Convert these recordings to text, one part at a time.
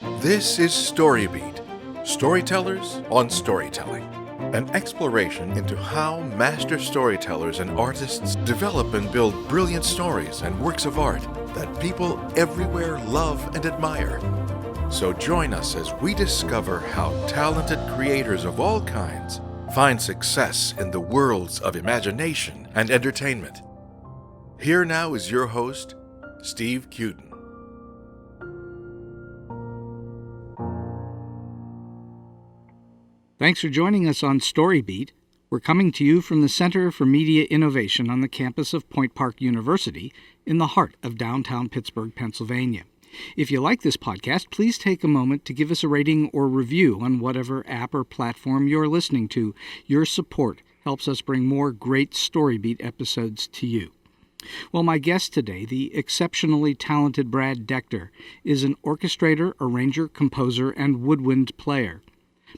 This is StoryBeat, Storytellers on Storytelling, an exploration into how master storytellers and artists develop and build brilliant stories and works of art that people everywhere love and admire. So join us as we discover how talented creators of all kinds find success in the worlds of imagination and entertainment. Here now is your host, Steve Cuden. Thanks for joining us on StoryBeat. We're coming to you from the Center for Media Innovation on the campus of Point Park University in the heart of downtown Pittsburgh, Pennsylvania. If you like this podcast, please take a moment to give us a rating or review on whatever app or platform you're listening to. Your support helps us bring more great StoryBeat episodes to you. Well, my guest today, the exceptionally talented Brad Dechter, is an orchestrator, arranger, composer, and woodwind player.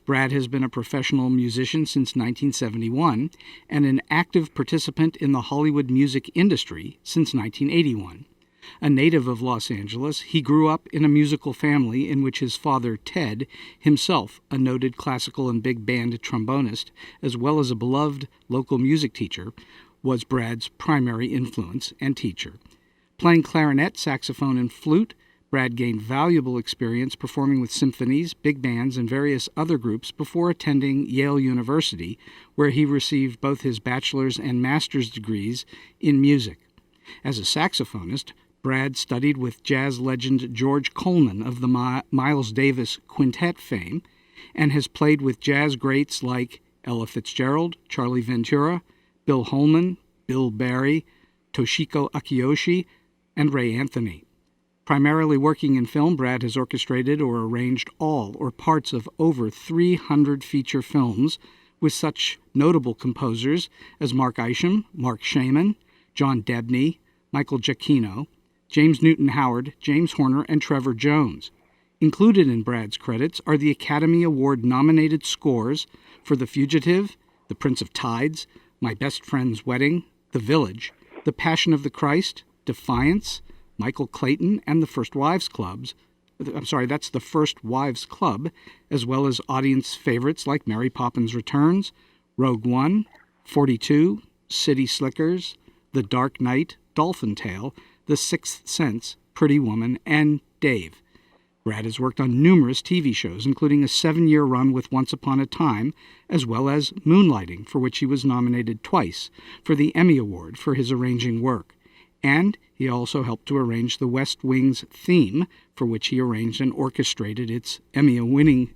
Brad has been a professional musician since 1971 and an active participant in the Hollywood music industry since 1981. A native of Los Angeles, he grew up in a musical family in which his father, Ted, himself a noted classical and big band trombonist, as well as a beloved local music teacher, was Brad's primary influence and teacher. Playing clarinet, saxophone, and flute, Brad gained valuable experience performing with symphonies, big bands, and various other groups before attending Yale University, where he received both his bachelor's and master's degrees in music. As a saxophonist, Brad studied with jazz legend George Coleman of the Miles Davis Quintet fame and has played with jazz greats like Ella Fitzgerald, Charlie Ventura, Bill Holman, Bill Barry, Toshiko Akyoshi, and Ray Anthony. Primarily working in film, Brad has orchestrated or arranged all or parts of over 300 feature films with such notable composers as Mark Isham, Mark Shaman, John Debney, Michael Giacchino, James Newton Howard, James Horner, and Trevor Jones. Included in Brad's credits are the Academy Award-nominated scores for The Fugitive, The Prince of Tides, My Best Friend's Wedding, The Village, The Passion of the Christ, Defiance, Michael Clayton, and the First Wives Club, as well as audience favorites like Mary Poppins Returns, Rogue One, 42, City Slickers, The Dark Knight, Dolphin Tale, The Sixth Sense, Pretty Woman, and Dave. Brad has worked on numerous TV shows, including a 7-year run with Once Upon a Time, as well as Moonlighting, for which he was nominated twice for the Emmy Award for his arranging work. And he also helped to arrange The West Wing's theme, for which he arranged and orchestrated its Emmy-winning...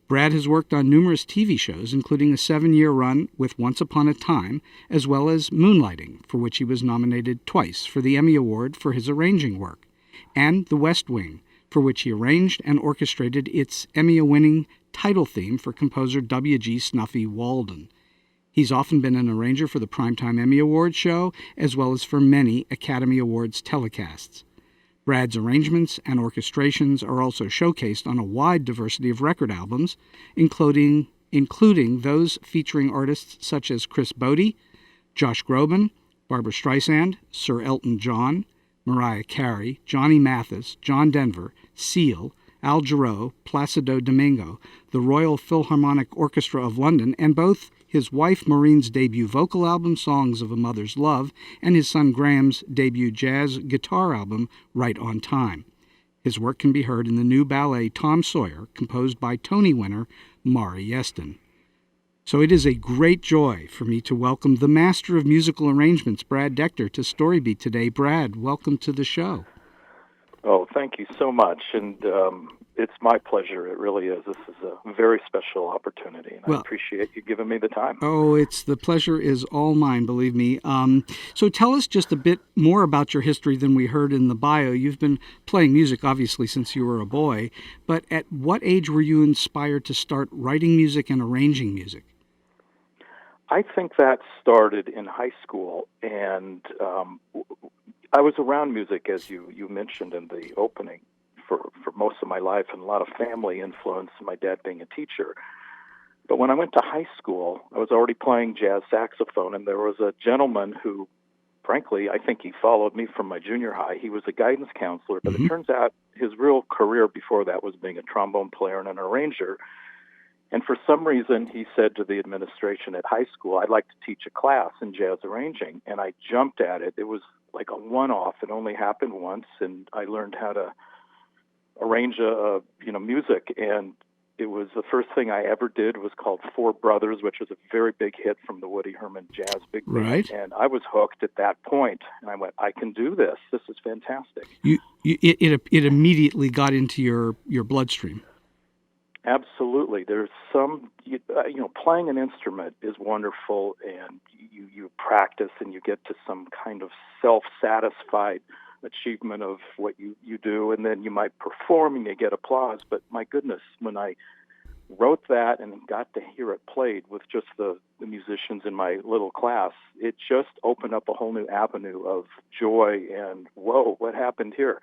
Brad has worked on numerous TV shows, including a 7-year run with Once Upon a Time, as well as Moonlighting, for which he was nominated twice for the Emmy Award for his arranging work, and The West Wing, for which he arranged and orchestrated its Emmy-winning title theme for composer W.G. Snuffy Walden. He's often been an arranger for the Primetime Emmy Awards show, as well as for many Academy Awards telecasts. Brad's arrangements and orchestrations are also showcased on a wide diversity of record albums, including those featuring artists such as Chris Bodie, Josh Groban, Barbra Streisand, Sir Elton John, Mariah Carey, Johnny Mathis, John Denver, Seal, Al Jarreau, Placido Domingo, the Royal Philharmonic Orchestra of London, and both his wife Maureen's debut vocal album, Songs of a Mother's Love, and his son Graham's debut jazz guitar album, Right on Time. His work can be heard in the new ballet Tom Sawyer, composed by Tony winner Maury Yeston. So it is a great joy for me to welcome the master of musical arrangements, Brad Dechter, to StoryBeat today. Brad, welcome to the show. Oh, thank you so much, and it's my pleasure. It really is. This is a very special opportunity, and I appreciate you giving me the time. Oh, the pleasure is all mine, believe me. So tell us just a bit more about your history than we heard in the bio. You've been playing music, obviously, since you were a boy, but at what age were you inspired to start writing music and arranging music? I think that started in high school, and I was around music, as you mentioned in the opening, for most of my life, and a lot of family influence, my dad being a teacher. But when I went to high school, I was already playing jazz saxophone, and there was a gentleman who, frankly, I think he followed me from my junior high. He was a guidance counselor, but it turns out his real career before that was being a trombone player and an arranger. And for some reason, he said to the administration at high school, "I'd like to teach a class in jazz arranging." And I jumped at it. It was like a one-off. It only happened once, and I learned how to arrange music. And it was the first thing I ever did was called Four Brothers, which was a very big hit from the Woody Herman Jazz Big Band. Right. And I was hooked at that point. And I went, I can do this. This is fantastic. It immediately got into your bloodstream. Absolutely. There's some, playing an instrument is wonderful, and you practice and you get to some kind of self-satisfied achievement of what you do, and then you might perform and you get applause. But my goodness, when I wrote that and got to hear it played with just the musicians in my little class, it just opened up a whole new avenue of joy and, whoa, what happened here?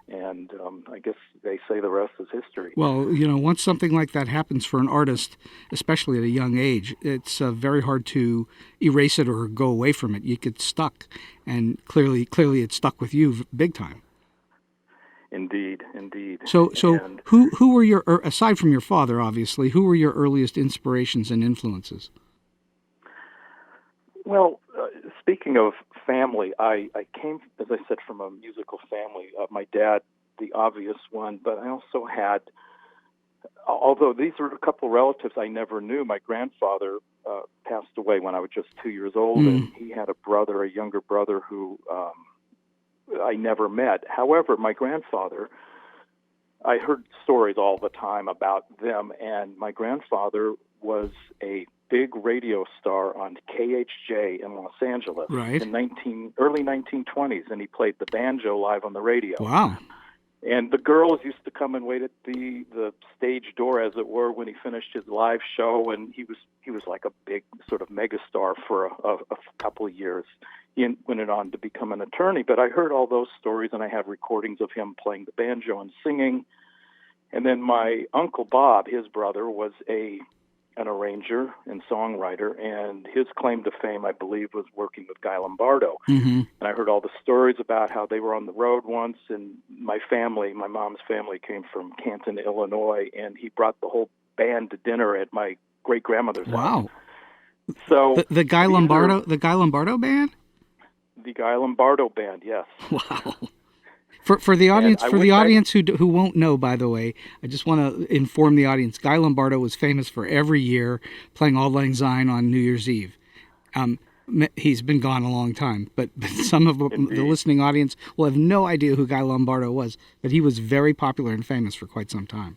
And I guess they say the rest is history. Well, once something like that happens for an artist, especially at a young age, it's very hard to erase it or go away from it. You get stuck, and clearly it stuck with you big time. Indeed. So who were your, aside from your father, obviously, who were your earliest inspirations and influences? Well, speaking of family, I came, as I said, from a musical family. My dad, the obvious one, but I also had, although these were a couple relatives I never knew, my grandfather passed away when I was just 2 years old, and he had a younger brother who I never met. However, my grandfather, I heard stories all the time about them, and my grandfather was a big radio star on KHJ in Los Angeles in early 1920s, and he played the banjo live on the radio. Wow. And the girls used to come and wait at the stage door, as it were, when he finished his live show, and he was like a big sort of megastar for a couple of years. He went on to become an attorney, but I heard all those stories, and I have recordings of him playing the banjo and singing. And then my Uncle Bob, his brother, was an arranger and songwriter, and his claim to fame, I believe, was working with Guy Lombardo. Mm-hmm. And I heard all the stories about how they were on the road once, and my mom's family came from Canton, Illinois, and he brought the whole band to dinner at my great-grandmother's house. Wow. So the Guy Lombardo band? The Guy Lombardo band, yes. Wow. For the audience who won't know, by the way, I just want to inform the audience. Guy Lombardo was famous for every year playing Auld Lang Syne on New Year's Eve. He's been gone a long time, but some of the listening audience will have no idea who Guy Lombardo was. But he was very popular and famous for quite some time.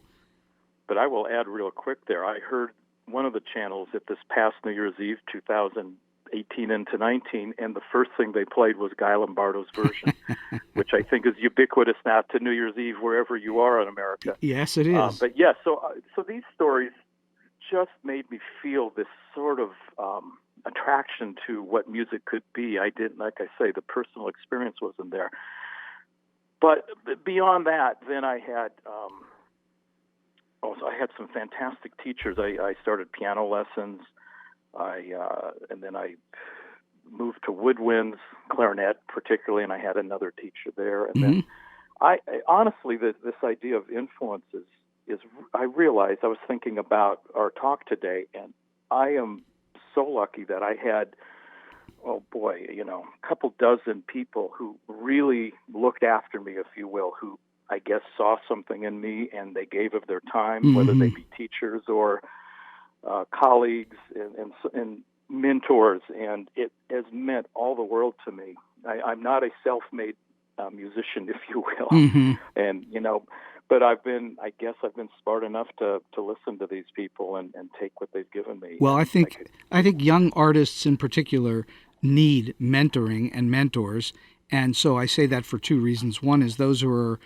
But I will add real quick there. I heard one of the channels at this past New Year's Eve, 2018 into 19, and the first thing they played was Guy Lombardo's version, which I think is ubiquitous now to New Year's Eve wherever you are in America. Yes, it is. But yeah, so these stories just made me feel this sort of attraction to what music could be. I didn't, like I say, the personal experience wasn't there. But beyond that, then I had I had some fantastic teachers. I started piano lessons. And then I moved to woodwinds, clarinet particularly, and I had another teacher there. And then I honestly, this idea of influence is I realized, I was thinking about our talk today, and I am so lucky that I had, a couple dozen people who really looked after me, if you will, who I guess saw something in me, and they gave of their time, whether they be teachers or colleagues and mentors, and it has meant all the world to me. I'm not a self-made musician, if you will, and but I've been smart enough to listen to these people and take what they've given me. Well, I think young artists in particular need mentoring and mentors, and so I say that for two reasons. One is those who are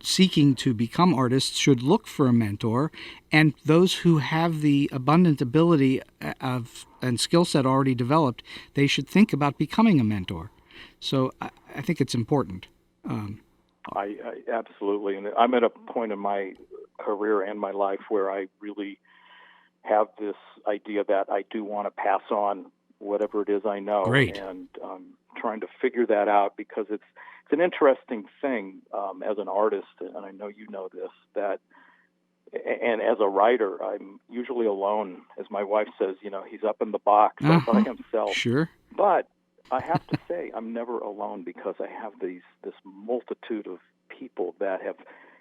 seeking to become artists should look for a mentor, and those who have the abundant ability and skill set already developed, they should think about becoming a mentor. So I think it's important. I absolutely, and I'm at a point in my career and my life where I really have this idea that I do want to pass on whatever it is I know. Great. And trying to figure that out, because it's an interesting thing as an artist, and I know you know this, that, and as a writer, I'm usually alone. As my wife says, he's up in the box all by himself. Sure. But I have to say, I'm never alone because I have this multitude of people that have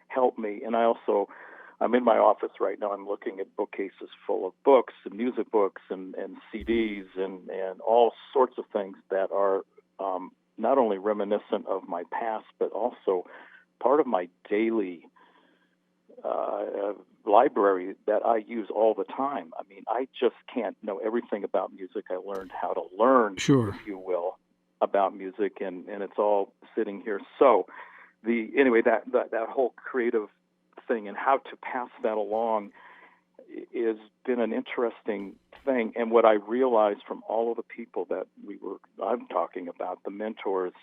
helped me. And I'm in my office right now. I'm looking at bookcases full of books and music books and CDs and all sorts of things that are not only reminiscent of my past, but also part of my daily library that I use all the time. I mean, I just can't know everything about music. I learned how to learn, Sure, if you will, about music, and it's all sitting here. So, that whole creative thing and how to pass that along has been an interesting thing. And what I realized from all of the people that I'm talking about, the mentors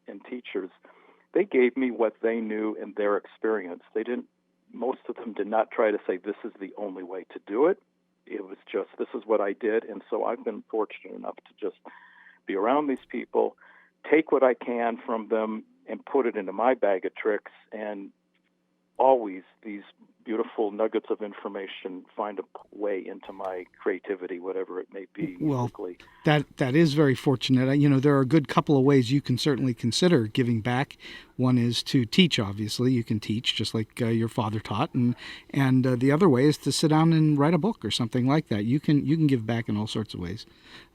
and teachers, they gave me what they knew in their experience. Most of them did not try to say, this is the only way to do it. It was just, this is what I did. And so I've been fortunate enough to just be around these people, take what I can from them and put it into my bag of tricks. And always these beautiful nuggets of information find a way into my creativity, whatever it may be. Well, musically. that is very fortunate. There are a good couple of ways you can certainly consider giving back. One is to teach, obviously. You can teach just like your father taught. And the other way is to sit down and write a book or something like that. You can give back in all sorts of ways.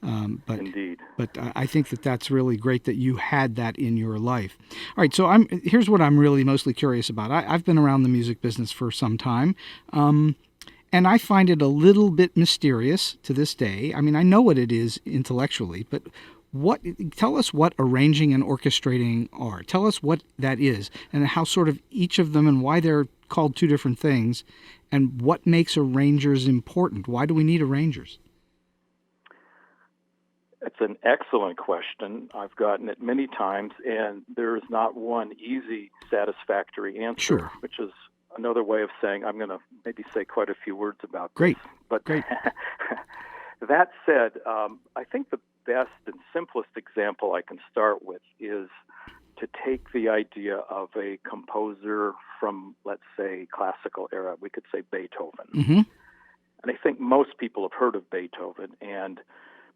Indeed. But I think that's really great that you had that in your life. All right, so here's what I'm really mostly curious about. I've been around the music business for some time, and I find it a little bit mysterious to this day. I mean, I know what it is intellectually, but tell us what arranging and orchestrating are. Tell us what that is and how sort of each of them and why they're called two different things, and what makes arrangers important. Why do we need arrangers? It's an excellent question. I've gotten it many times, and there is not one easy, satisfactory answer, Sure. Which is another way of saying I'm going to maybe say quite a few words about this. Great. But Great. That said, I think the best and simplest example I can start with is to take the idea of a composer from, let's say, classical era. We could say Beethoven. Mm-hmm. And I think most people have heard of Beethoven. And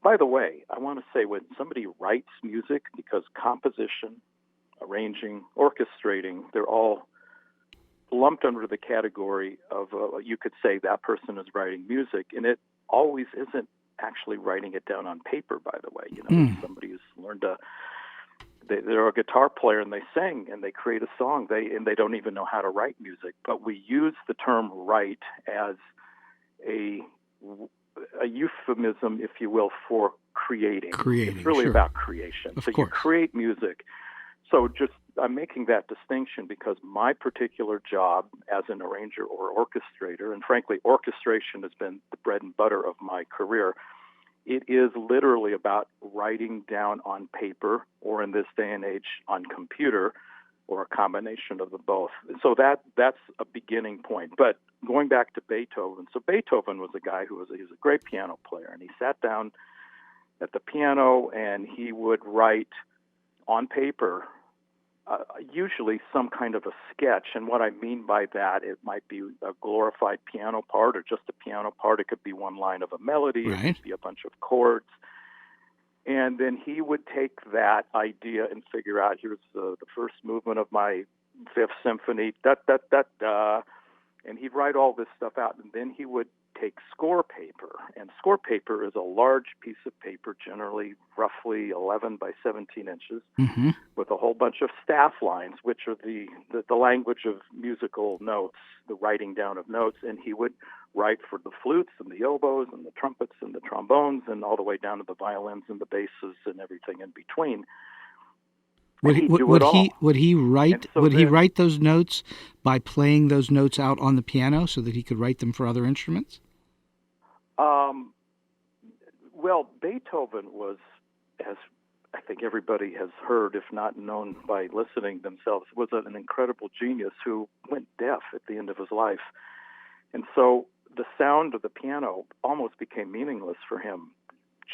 by the way, I want to say when somebody writes music, because composition, arranging, orchestrating, they're all lumped under the category of, you could say that person is writing music, and it always isn't actually writing it down on paper, by the way. Somebody who's learned they're a guitar player and they sing and they create a song, they don't even know how to write music. But we use the term write as a euphemism, if you will, for creating. It's really sure. about creation. Of so course. You create music. So I'm making that distinction because my particular job as an arranger or orchestrator, and frankly, orchestration has been the bread and butter of my career. It is literally about writing down on paper, or in this day and age, on computer, or a combination of the both. So that's a beginning point. But going back to Beethoven, so Beethoven was a guy he was a great piano player, and he sat down at the piano and he would write on paper usually some kind of a sketch. And what I mean by that, it might be a glorified piano part or just a piano part. It could be one line of a melody. Right. It could be a bunch of chords. And then he would take that idea and figure out, here's the first movement of my Fifth Symphony, da-da-da-da. And he'd write all this stuff out, and then he would take score paper. And score paper is a large piece of paper, generally roughly 11 by 17 inches, Mm-hmm. with a whole bunch of staff lines, which are the language of musical notes, the writing down of notes. And he would write for the flutes and the oboes and the trumpets and the trombones and all the way down to the violins and the basses and everything in between. Would he write those notes by playing those notes out on the piano so that he could write them for other instruments? Well, Beethoven was, as I think everybody has heard, if not known by listening themselves, was an incredible genius who went deaf at the end of his life. And so the sound of the piano almost became meaningless for him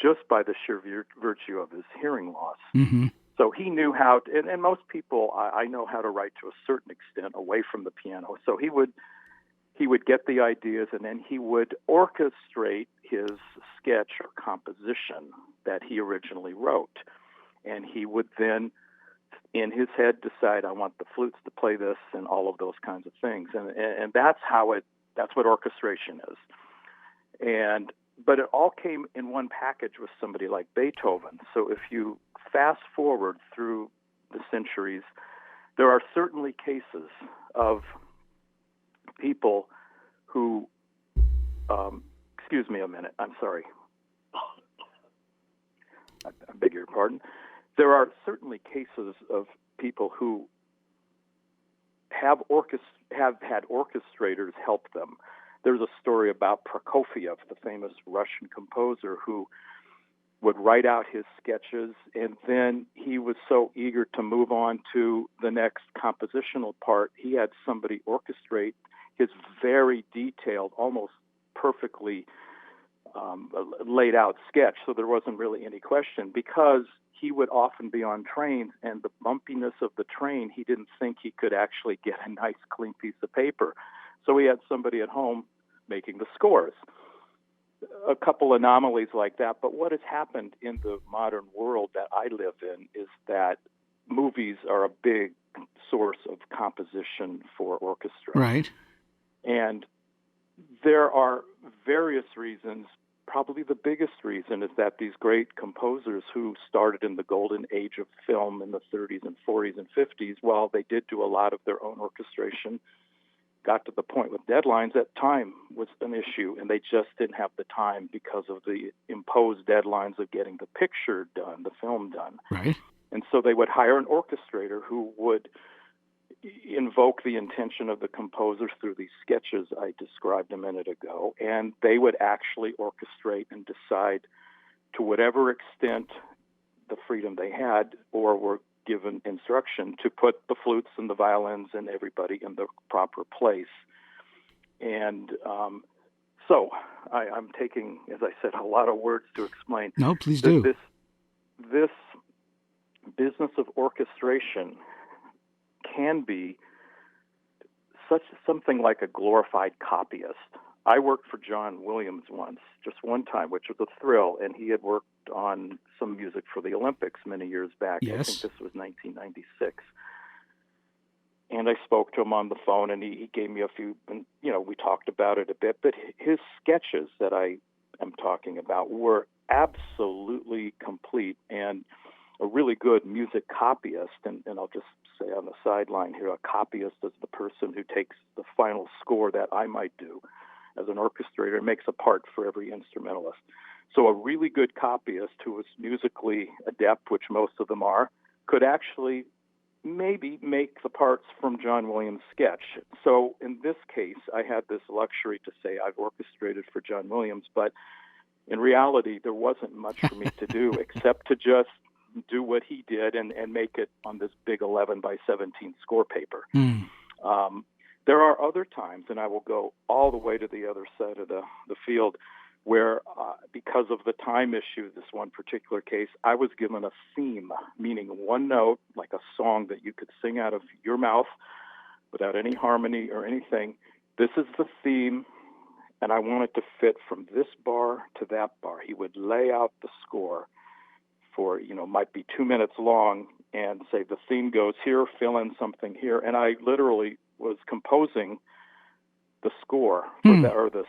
just by the sheer virtue of his hearing loss. Mm-hmm. So he knew how to, and most people I know how to write to a certain extent away from the piano. So he would get the ideas, and then he would orchestrate his sketch or composition that he originally wrote. And he would then, in his head, decide, I want the flutes to play this and all of those kinds of things. And that's what orchestration is. But it all came in one package with somebody like Beethoven. So if you fast forward through the centuries, there are certainly cases of people who, excuse me a minute, I'm sorry. I beg your pardon. There are certainly cases of people who have had orchestrators help them. There's a story about Prokofiev, the famous Russian composer, who would write out his sketches, and then he was so eager to move on to the next compositional part, he had somebody orchestrate his very detailed, almost perfectly laid out sketch, so there wasn't really any question, because he would often be on trains, and the bumpiness of the train, he didn't think he could actually get a nice, clean piece of paper. So he had somebody at home making the scores. A couple anomalies like that, but what has happened in the modern world that I live in is that movies are a big source of composition for orchestra. Right. And there are various reasons. Probably the biggest reason is that these great composers who started in the golden age of film in the 30s and 40s and 50s, while they did do a lot of their own orchestration, got to the point with deadlines that time was an issue, and they just didn't have the time because of the imposed deadlines of getting the picture done, the film done. Right. And so they would hire an orchestrator who would invoke the intention of the composers through these sketches I described a minute ago, and they would actually orchestrate and decide, to whatever extent the freedom they had or were given instruction, to put the flutes and the violins and everybody in the proper place. And so I'm taking, as I said, a lot of words to explain. No, please do. This business of orchestration can be something like a glorified copyist. I worked for John Williams once, just one time, which was a thrill, and he had worked on some music for the Olympics many years back. Yes. I think this was 1996. And I spoke to him on the phone, and he gave me a few, and, we talked about it a bit, but his sketches that I am talking about were absolutely complete, and a really good music copyist, and I'll just say on the sideline here, a copyist is the person who takes the final score that I might do as an orchestrator and makes a part for every instrumentalist. So a really good copyist who was musically adept, which most of them are, could actually maybe make the parts from John Williams' sketch. So in this case, I had this luxury to say I've orchestrated for John Williams, but in reality, there wasn't much for me to do except to just do what he did and make it on this big 11 by 17 score paper. There are other times, and I will go all the way to the other side of the field, where because of the time issue, this one particular case, I was given a theme, meaning one note, like a song that you could sing out of your mouth without any harmony or anything. This is the theme, and I want it to fit from this bar to that bar. He would lay out the score for, might be 2 minutes long, and say the theme goes here, fill in something here. And I literally was composing the score for that, or the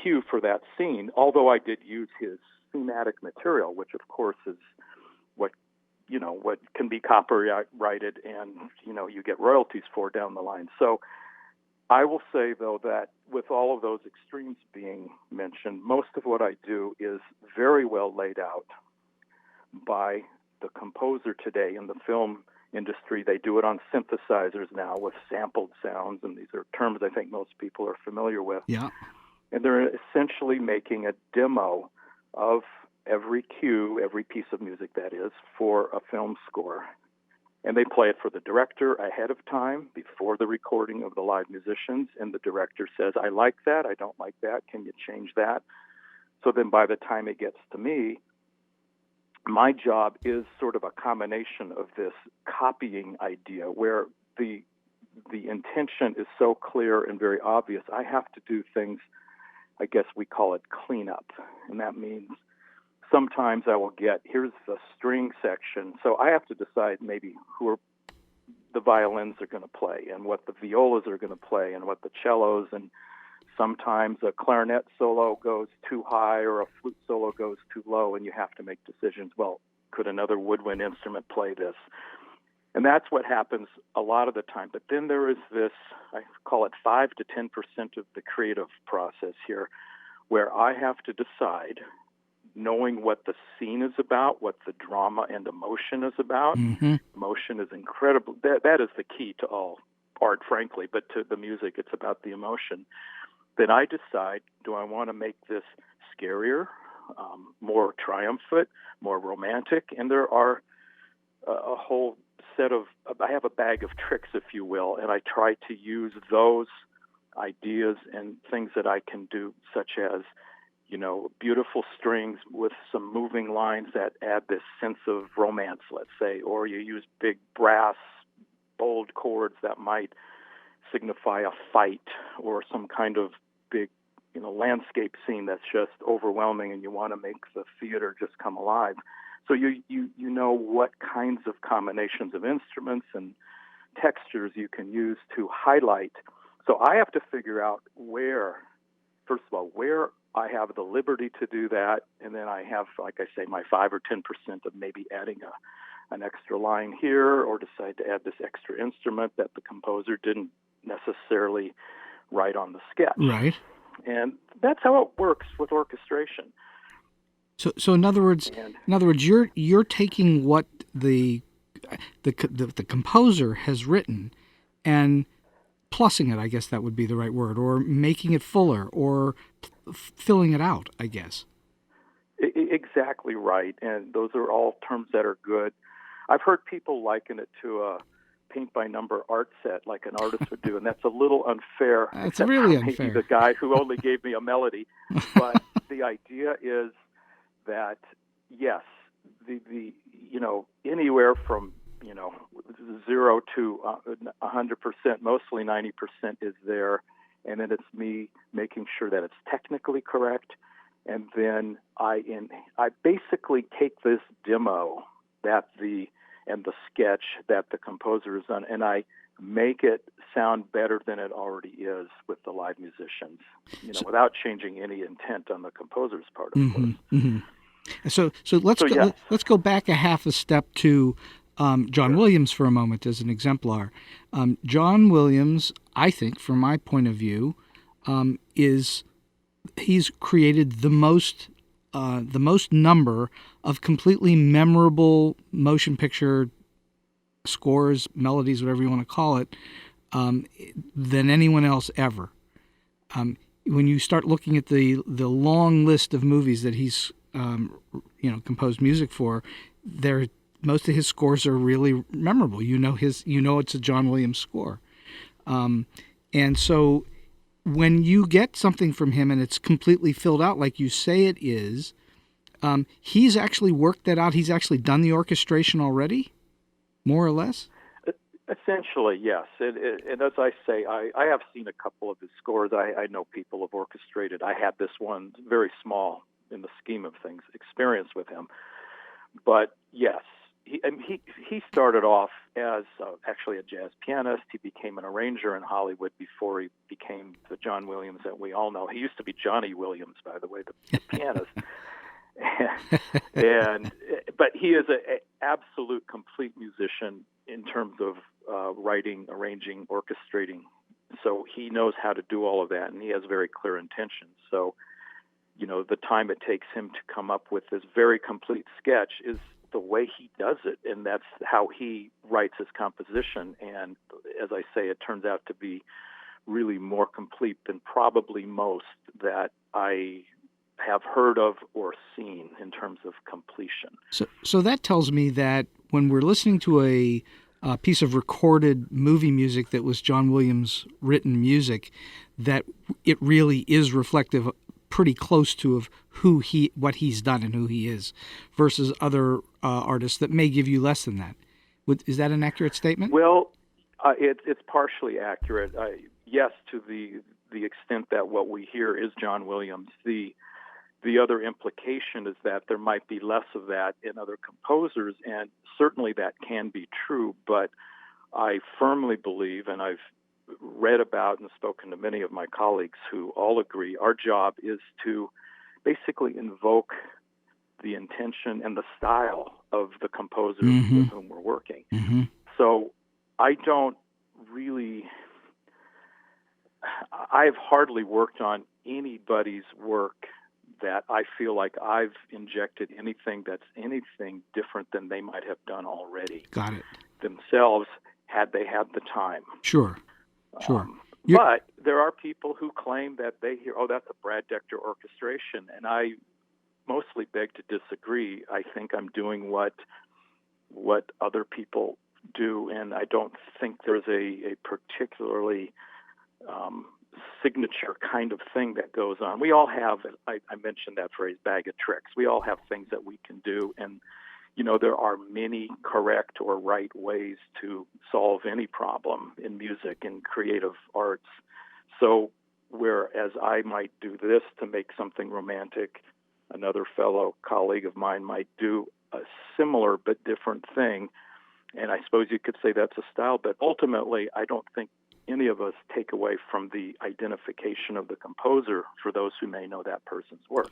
cue for that scene, although I did use his thematic material, which of course is what can be copyrighted and, you get royalties for down the line. So I will say, though, that with all of those extremes being mentioned, most of what I do is very well laid out by the composer today. In the film industry, they do it on synthesizers now with sampled sounds, and these are terms I think most people are familiar with. Yeah. And they're essentially making a demo of every cue, every piece of music that is, for a film score. And they play it for the director ahead of time, before the recording of the live musicians, and the director says, I like that, I don't like that, can you change that? So then by the time it gets to me, my job is sort of a combination of this copying idea where the intention is so clear and very obvious. I have to do things, I guess we call it cleanup, and that means sometimes I will get, here's the string section, so I have to decide maybe who the violins are going to play and what the violas are going to play and what the cellos, and sometimes a clarinet solo goes too high or a flute solo goes too low, and you have to make decisions. Well, could another woodwind instrument play this? And that's what happens a lot of the time. But then there is this, I call it 5 to 10% of the creative process here, where I have to decide, knowing what the scene is about, what the drama and emotion is about. Mm-hmm. Emotion is incredible. That is the key to all art, frankly, but to the music, it's about the emotion. Then I decide, do I want to make this scarier, more triumphant, more romantic? And there are a whole set of, I have a bag of tricks, if you will, and I try to use those ideas and things that I can do, such as, beautiful strings with some moving lines that add this sense of romance, let's say, or you use big brass, bold chords that might signify a fight or some kind of big, landscape scene that's just overwhelming and you want to make the theater just come alive. So you know what kinds of combinations of instruments and textures you can use to highlight. So I have to figure out where I have the liberty to do that, and then I have, like I say, my 5 or 10% of maybe adding an extra line here, or decide to add this extra instrument that the composer didn't necessarily write on the sketch. Right. And that's how it works with orchestration. So in other words, you're taking what the composer has written and plussing it, I guess that would be the right word, or making it fuller, or filling it out, I guess. Exactly right, and those are all terms that are good. I've heard people liken it to a paint-by-number art set like an artist would do, and that's a little unfair. That's really unfair. Maybe the guy who only gave me a melody, but the idea is that, yes, the anywhere from 0 to 100%, mostly 90% is there, and then it's me making sure that it's technically correct, and then I basically take this demo and the sketch that the composer has done, and I make it sound better than it already is with the live musicians, without changing any intent on the composer's part, of course. Mm-hmm. So let's go back a half a step to John Williams for a moment as an exemplar. John Williams, I think, from my point of view, he's created the most number of completely memorable motion picture scores, melodies, whatever you want to call it, than anyone else ever. When you start looking at the long list of movies that he's composed music for, most of his scores are really memorable. It's a John Williams score, and so when you get something from him and it's completely filled out like you say it is, he's actually worked that out. He's actually done the orchestration already, more or less? Essentially, yes. And as I say, I have seen a couple of his scores. I know people have orchestrated. I had this one, very small in the scheme of things, experience with him. But yes, he started off as actually a jazz pianist. He became an arranger in Hollywood before he became the John Williams that we all know. He used to be Johnny Williams, by the way, the pianist. But he is an absolute complete musician in terms of writing, arranging, orchestrating. So he knows how to do all of that, and he has very clear intentions. So, the time it takes him to come up with this very complete sketch is the way he does it, and that's how he writes his composition. And as I say, it turns out to be really more complete than probably most that I have heard of or seen in terms of completion. So that tells me that when we're listening to a piece of recorded movie music that was John Williams written music, that it really is reflective pretty close to of what he's done and who he is, versus other artists that may give you less than that. Is that an accurate statement? Well, it's partially accurate. Yes, to the extent that what we hear is John Williams. The other implication is that there might be less of that in other composers, and certainly that can be true, but I firmly believe, and I've read about and spoken to many of my colleagues who all agree, our job is to basically invoke the intention and the style of the composers with whom we're working. Mm-hmm. So I've hardly worked on anybody's work that I feel like I've injected anything that's anything different than they might have done already. Got it. Themselves, had they had the time. Sure. But there are people who claim that they hear, oh, that's a Brad Dechter orchestration, and I mostly beg to disagree. I think I'm doing what other people do, and I don't think there's a particularly signature kind of thing that goes on. We all have, I mentioned that phrase, bag of tricks. We all have things that we can do, and there are many correct or right ways to solve any problem in music and creative arts. So whereas I might do this to make something romantic, another fellow colleague of mine might do a similar but different thing. And I suppose you could say that's a style, but ultimately I don't think any of us take away from the identification of the composer for those who may know that person's work.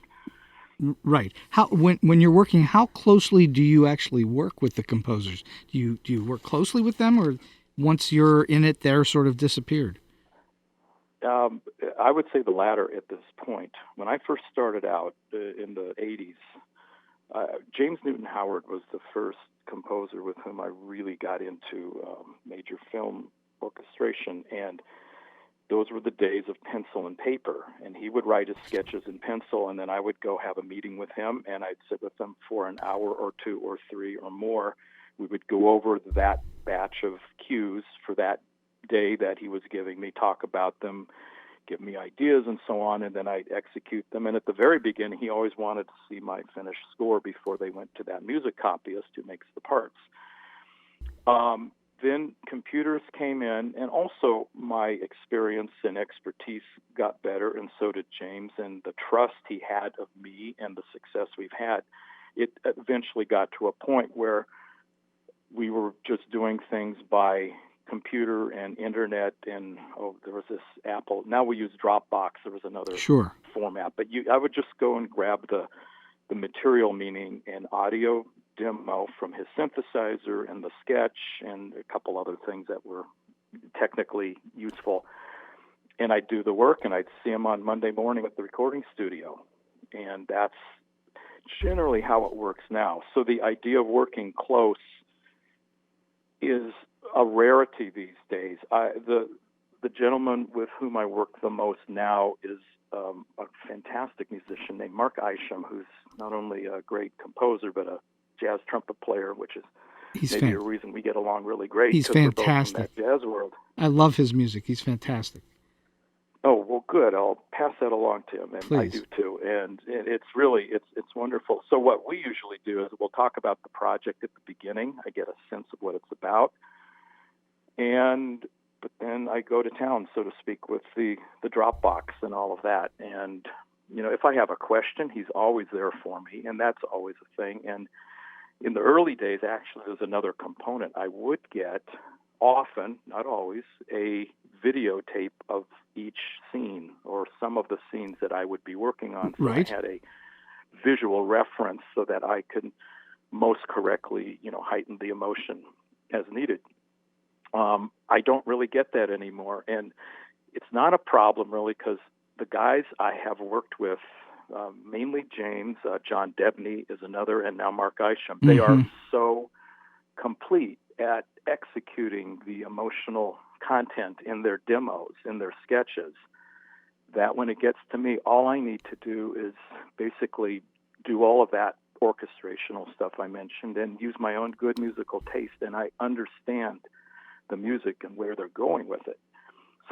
Right. When you're working, how closely do you actually work with the composers? Do you work closely with them, or once you're in it, they're sort of disappeared? I would say the latter at this point. When I first started out in the 80s, James Newton Howard was the first composer with whom I really got into major film orchestration, and those were the days of pencil and paper, and he would write his sketches in pencil, and then I would go have a meeting with him, and I'd sit with him for an hour or two or three or more. We would go over that batch of cues for that day that he was giving me, talk about them, give me ideas and so on, and then I'd execute them. And at the very beginning, he always wanted to see my finished score before they went to that music copyist who makes the parts. Then computers came in, and also my experience and expertise got better, and so did James, and the trust he had of me and the success we've had. It eventually got to a point where we were just doing things by computer and internet, and there was this Apple. Now we use Dropbox. There was another format, but I would just go and grab the material, meaning an audio demo from his synthesizer and the sketch and a couple other things that were technically useful, and I'd do the work, and I'd see him on Monday morning at the recording studio, and that's generally how it works now. So the idea of working close is a rarity these days. The gentleman with whom I work the most now is a fantastic musician named Mark Isham, who's not only a great composer but a jazz trumpet player, which is maybe a reason we get along really great. He's fantastic. We're both in that jazz world. I love his music. He's fantastic. Oh, well, good. I'll pass that along to him, and Please. I do too. And it's really, it's wonderful. So what we usually do is we'll talk about the project at the beginning. I get a sense of what it's about. But then I go to town, so to speak, with the Dropbox and all of that. And, if I have a question, he's always there for me, and that's always a thing. And in the early days, actually, there's another component. I would get often, not always, a videotape of each scene or some of the scenes that I would be working on. So Right. I had a visual reference so that I could most correctly, heighten the emotion as needed. I don't really get that anymore, and it's not a problem really, because the guys I have worked with, mainly James, John Debney is another, and now Mark Isham, they are so complete at executing the emotional content in their demos, in their sketches, that when it gets to me, all I need to do is basically do all of that orchestrational stuff I mentioned and use my own good musical taste, and I understand the music and where they're going with it.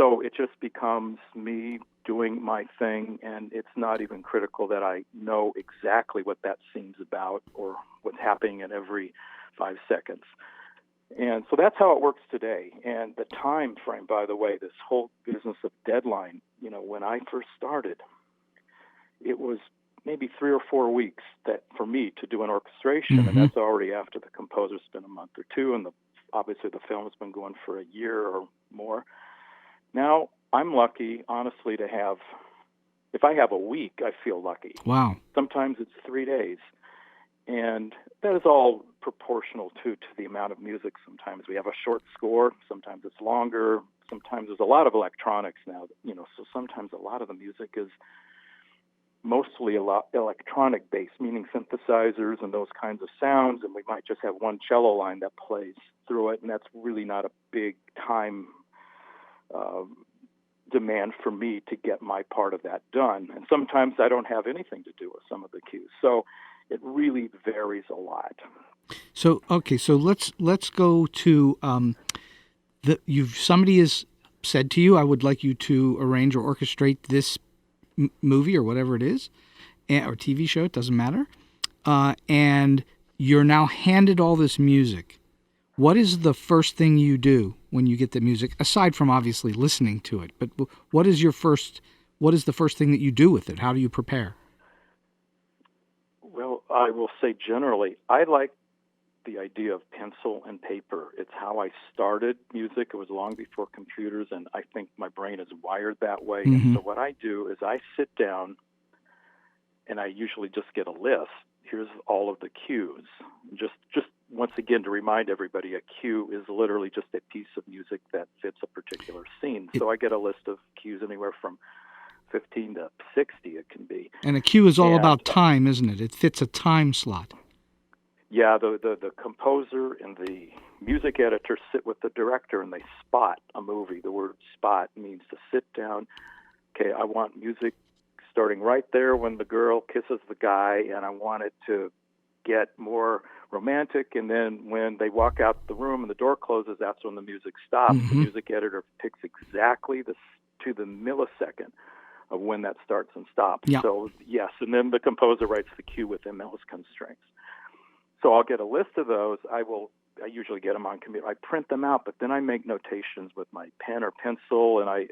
So it just becomes me doing my thing, and it's not even critical that I know exactly what that scene's about or what's happening in every 5 seconds. And so that's how it works today. And the time frame, by the way, this whole business of deadline, when I first started, it was maybe 3 or 4 weeks that for me to do an orchestration, and that's already after the composer's been a month or two, and obviously the film's been going for a year or more. Now, I'm lucky, honestly, to have, if I have a week, I feel lucky. Wow. Sometimes it's 3 days. And that is all proportional, to the amount of music. Sometimes we have a short score. Sometimes it's longer. Sometimes there's a lot of electronics now, so sometimes a lot of the music is mostly a lot electronic-based, meaning synthesizers and those kinds of sounds, and we might just have one cello line that plays through it, and that's really not a big time demand for me to get my part of that done. And sometimes I don't have anything to do with some of the cues. So it really varies a lot. So let's go to somebody has said to you, I would like you to arrange or orchestrate this movie or whatever it is, or TV show, it doesn't matter. And you're now handed all this music. What is the first thing you do when you get the music, aside from obviously listening to it? But what is the first thing that you do with it? How do you prepare? Well, I will say generally, I like the idea of pencil and paper. It's how I started music. It was long before computers, and I think my brain is wired that way. And so what I do is I sit down, and I usually just get a list. Here's all of the cues. Just once again, to remind everybody, a cue is literally just a piece of music that fits a particular scene. So I get a list of cues anywhere from 15 to 60 it can be. And a cue is all about time, isn't it? It fits a time slot. Yeah, the composer and the music editor sit with the director and they spot a movie. The word spot means to sit down. Okay, I want music starting right there when the girl kisses the guy, and I want it to get more romantic, and then when they walk out the room and the door closes, that's when the music stops. The music editor picks exactly to the millisecond of when that starts and stops. Yeah. So, yes, and then the composer writes the cue within those constraints. So I'll get a list of those. I usually get them on computer. I print them out, but then I make notations with my pen or pencil, and I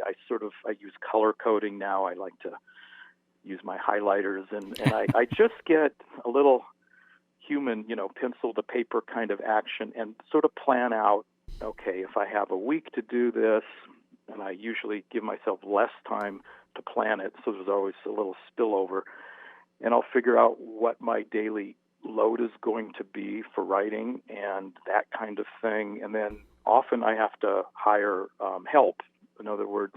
use color coding now. I like to use my highlighters, and I just get a little human, pencil to paper kind of action and sort of plan out, okay, if I have a week to do this, and I usually give myself less time to plan it, so there's always a little spillover, and I'll figure out what my daily load is going to be for writing and that kind of thing. And then often I have to hire help. In other words,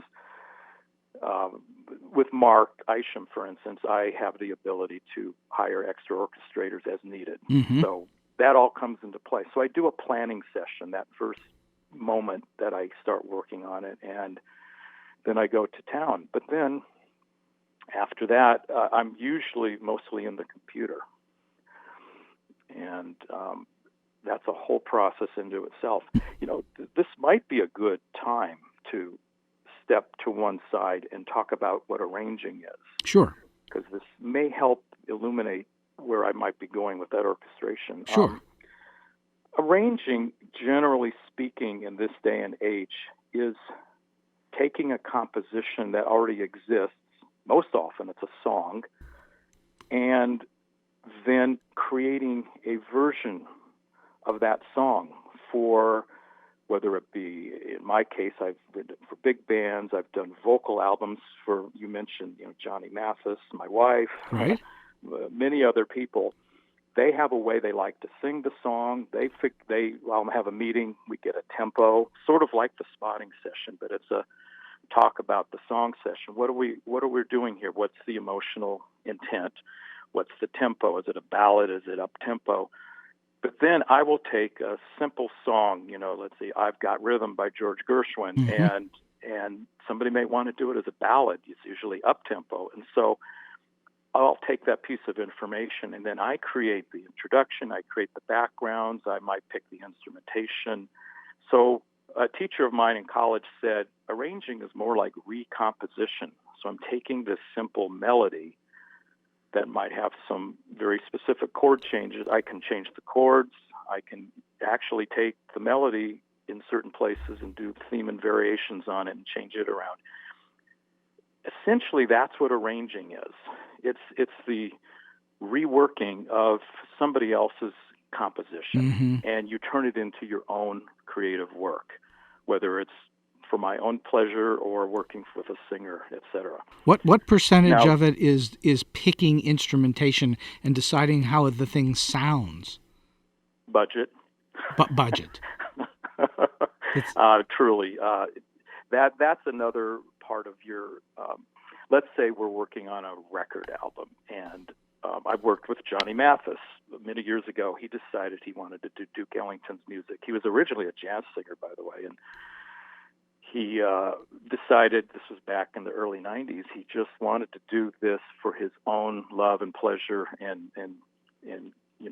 with Mark Isham, for instance, I have the ability to hire extra orchestrators as needed. So that all comes into play. So I do a planning session that first moment that I start working on it, and then I go to town. But then after that, I'm usually mostly in the computer. And that's a whole process into itself. This might be a good time to step to one side and talk about what arranging is. Sure. Because this may help illuminate where I might be going with that orchestration. Sure. Arranging, generally speaking, in this day and age, is taking a composition that already exists. Most often it's a song, and then creating a version of that song for, whether it be, in my case, I've written for big bands, I've done vocal albums for, you mentioned, Johnny Mathis, my wife, right? Many other people. They have a way they like to sing the song. I'll have a meeting, we get a tempo, sort of like the spotting session, but it's a talk about the song session. What are we doing here? What's the emotional intent? What's the tempo? Is it a ballad? Is it up-tempo? But then I will take a simple song, let's see, I've Got Rhythm by George Gershwin, and somebody may want to do it as a ballad. It's usually up-tempo. And so I'll take that piece of information, and then I create the introduction, I create the backgrounds, I might pick the instrumentation. So a teacher of mine in college said, arranging is more like recomposition. So I'm taking this simple melody that might have some very specific chord changes. I can change the chords. I can actually take the melody in certain places and do theme and variations on it and change it around. Essentially, that's what arranging is. It's the reworking of somebody else's composition, and you turn it into your own creative work, whether it's for my own pleasure or working with a singer, etc. What percentage of it is picking instrumentation and deciding how the thing sounds? Budget. Budget. Truly, that's another part of your. Let's say we're working on a record album, and I've worked with Johnny Mathis. Many years ago, he decided he wanted to do Duke Ellington's music. He was originally a jazz singer, by the way, and he decided, this was back in the early 90s, he just wanted to do this for his own love and pleasure and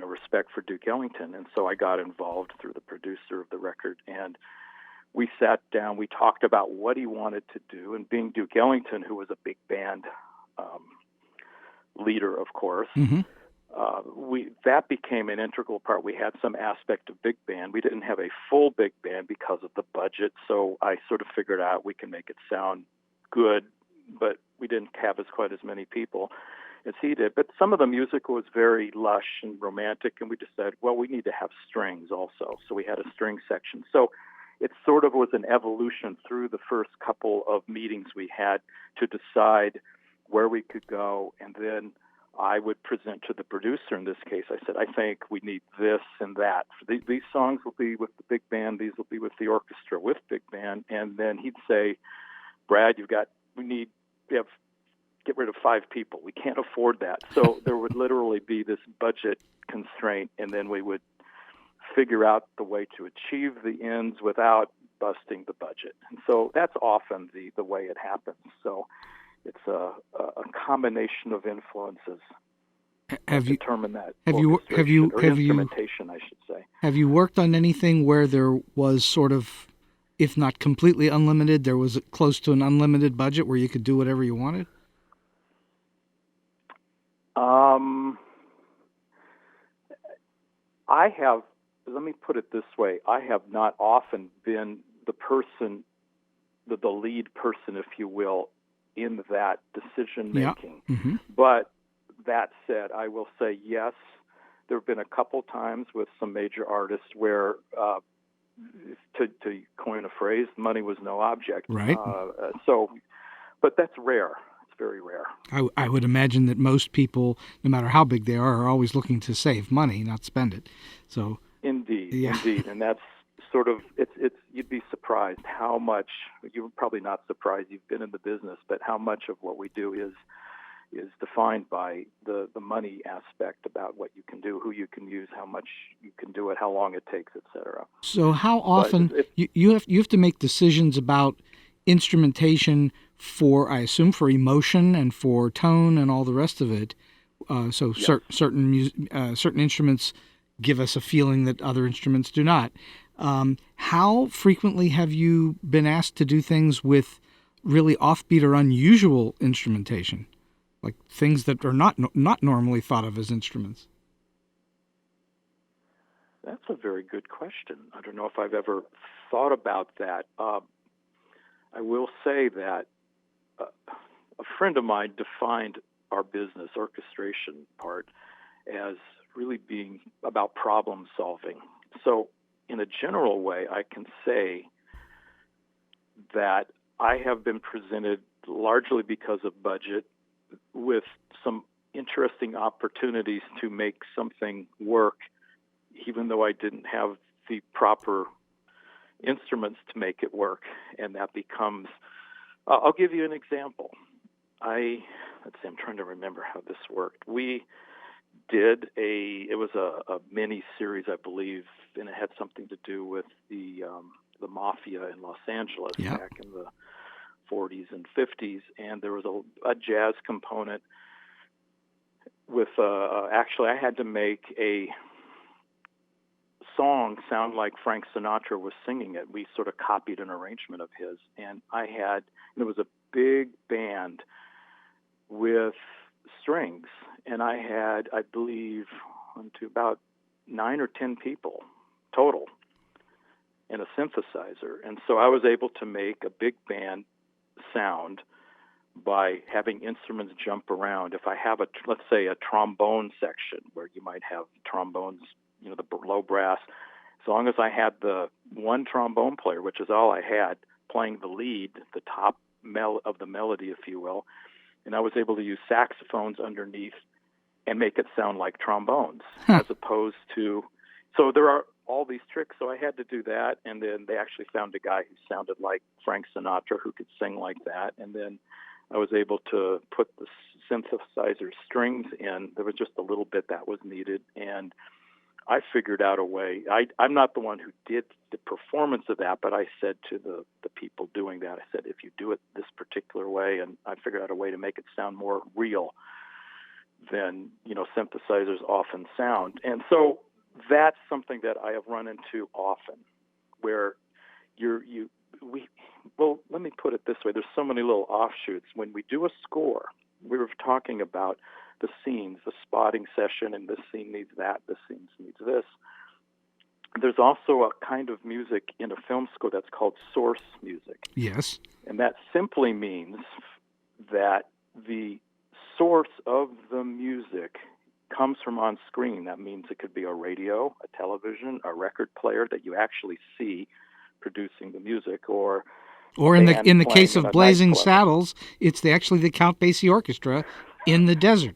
respect for Duke Ellington. And so I got involved through the producer of the record, and we sat down, we talked about what he wanted to do, and being Duke Ellington, who was a big band leader, of course, that became an integral part. We had some aspect of big band. We didn't have a full big band because of the budget, so I sort of figured out we can make it sound good, but we didn't have quite as many people as he did. But some of the music was very lush and romantic, and we decided, well, we need to have strings also. So we had a string section. So it sort of was an evolution through the first couple of meetings we had to decide where we could go, and then I would present to the producer. In this case, I said, I think we need this and that. These songs will be with the big band. These will be with the orchestra with big band. And then he'd say, Brad, get rid of 5 people. We can't afford that. So there would literally be this budget constraint, and then we would figure out the way to achieve the ends without busting the budget. And so that's often the way it happens. So it's a combination of influences that determine that. Instrumentation, I should say. Have you worked on anything where there was sort of, if not completely unlimited, there was close to an unlimited budget where you could do whatever you wanted? I have. Let me put it this way: I have not often been the person, the lead person, if you will, in that decision making. Yeah. Mm-hmm. But that said, I will say yes. There have been a couple times with some major artists where, to coin a phrase, money was no object. Right. But that's rare. It's very rare. I would imagine that most people, no matter how big they are always looking to save money, not spend it. So. Indeed, yeah. Indeed, and that's sort of it's. You'd be surprised how much. You're probably not surprised. You've been in the business, but how much of what we do is defined by the money aspect about what you can do, who you can use, how much you can do it, how long it takes, etc. So how often you have to make decisions about instrumentation for, I assume, for emotion and for tone and all the rest of it. So yes. Certain instruments give us a feeling that other instruments do not. How frequently have you been asked to do things with really offbeat or unusual instrumentation, like things that are not normally thought of as instruments? That's a very good question. I don't know if I've ever thought about that. I will say that a friend of mine defined our business orchestration part as really being about problem solving. So in a general way, I can say that I have been presented, largely because of budget, with some interesting opportunities to make something work, even though I didn't have the proper instruments to make it work. And that becomes, I'll give you an example. I'm trying to remember how this worked. We did it was a mini series, I believe, and it had something to do with the mafia in Los Angeles back in the 40s and 50s, and there was a jazz component with actually I had to make a song sound like Frank Sinatra was singing it. We sort of copied an arrangement of his, and it was a big band with strings, and I had, I believe, about 9 or 10 people total, and a synthesizer. And so I was able to make a big band sound by having instruments jump around. If I have let's say a trombone section where you might have trombones, the low brass, as long as I had the one trombone player, which is all I had, playing the lead, the top of the melody, if you will, and I was able to use saxophones underneath and make it sound like trombones, as opposed to, so there are all these tricks. So I had to do that, and then they actually found a guy who sounded like Frank Sinatra who could sing like that, and then I was able to put the synthesizer strings in. There was just a little bit that was needed, and I figured out a way. I'm not the one who did the performance of that, but I said to the people doing that, I said, if you do it this particular way, and I figured out a way to make it sound more real than, synthesizers often sound. And so that's something that I have run into often, where let me put it this way. There's so many little offshoots. When we do a score, we were talking about the scenes, the spotting session, and this scene needs that, this scene needs this. There's also a kind of music in a film score that's called source music. Yes. And that simply means that the source of the music comes from on screen. That means it could be a radio, a television, a record player that you actually see producing the music, or in the case of Blazing Saddles, it's actually the Count Basie Orchestra in the desert.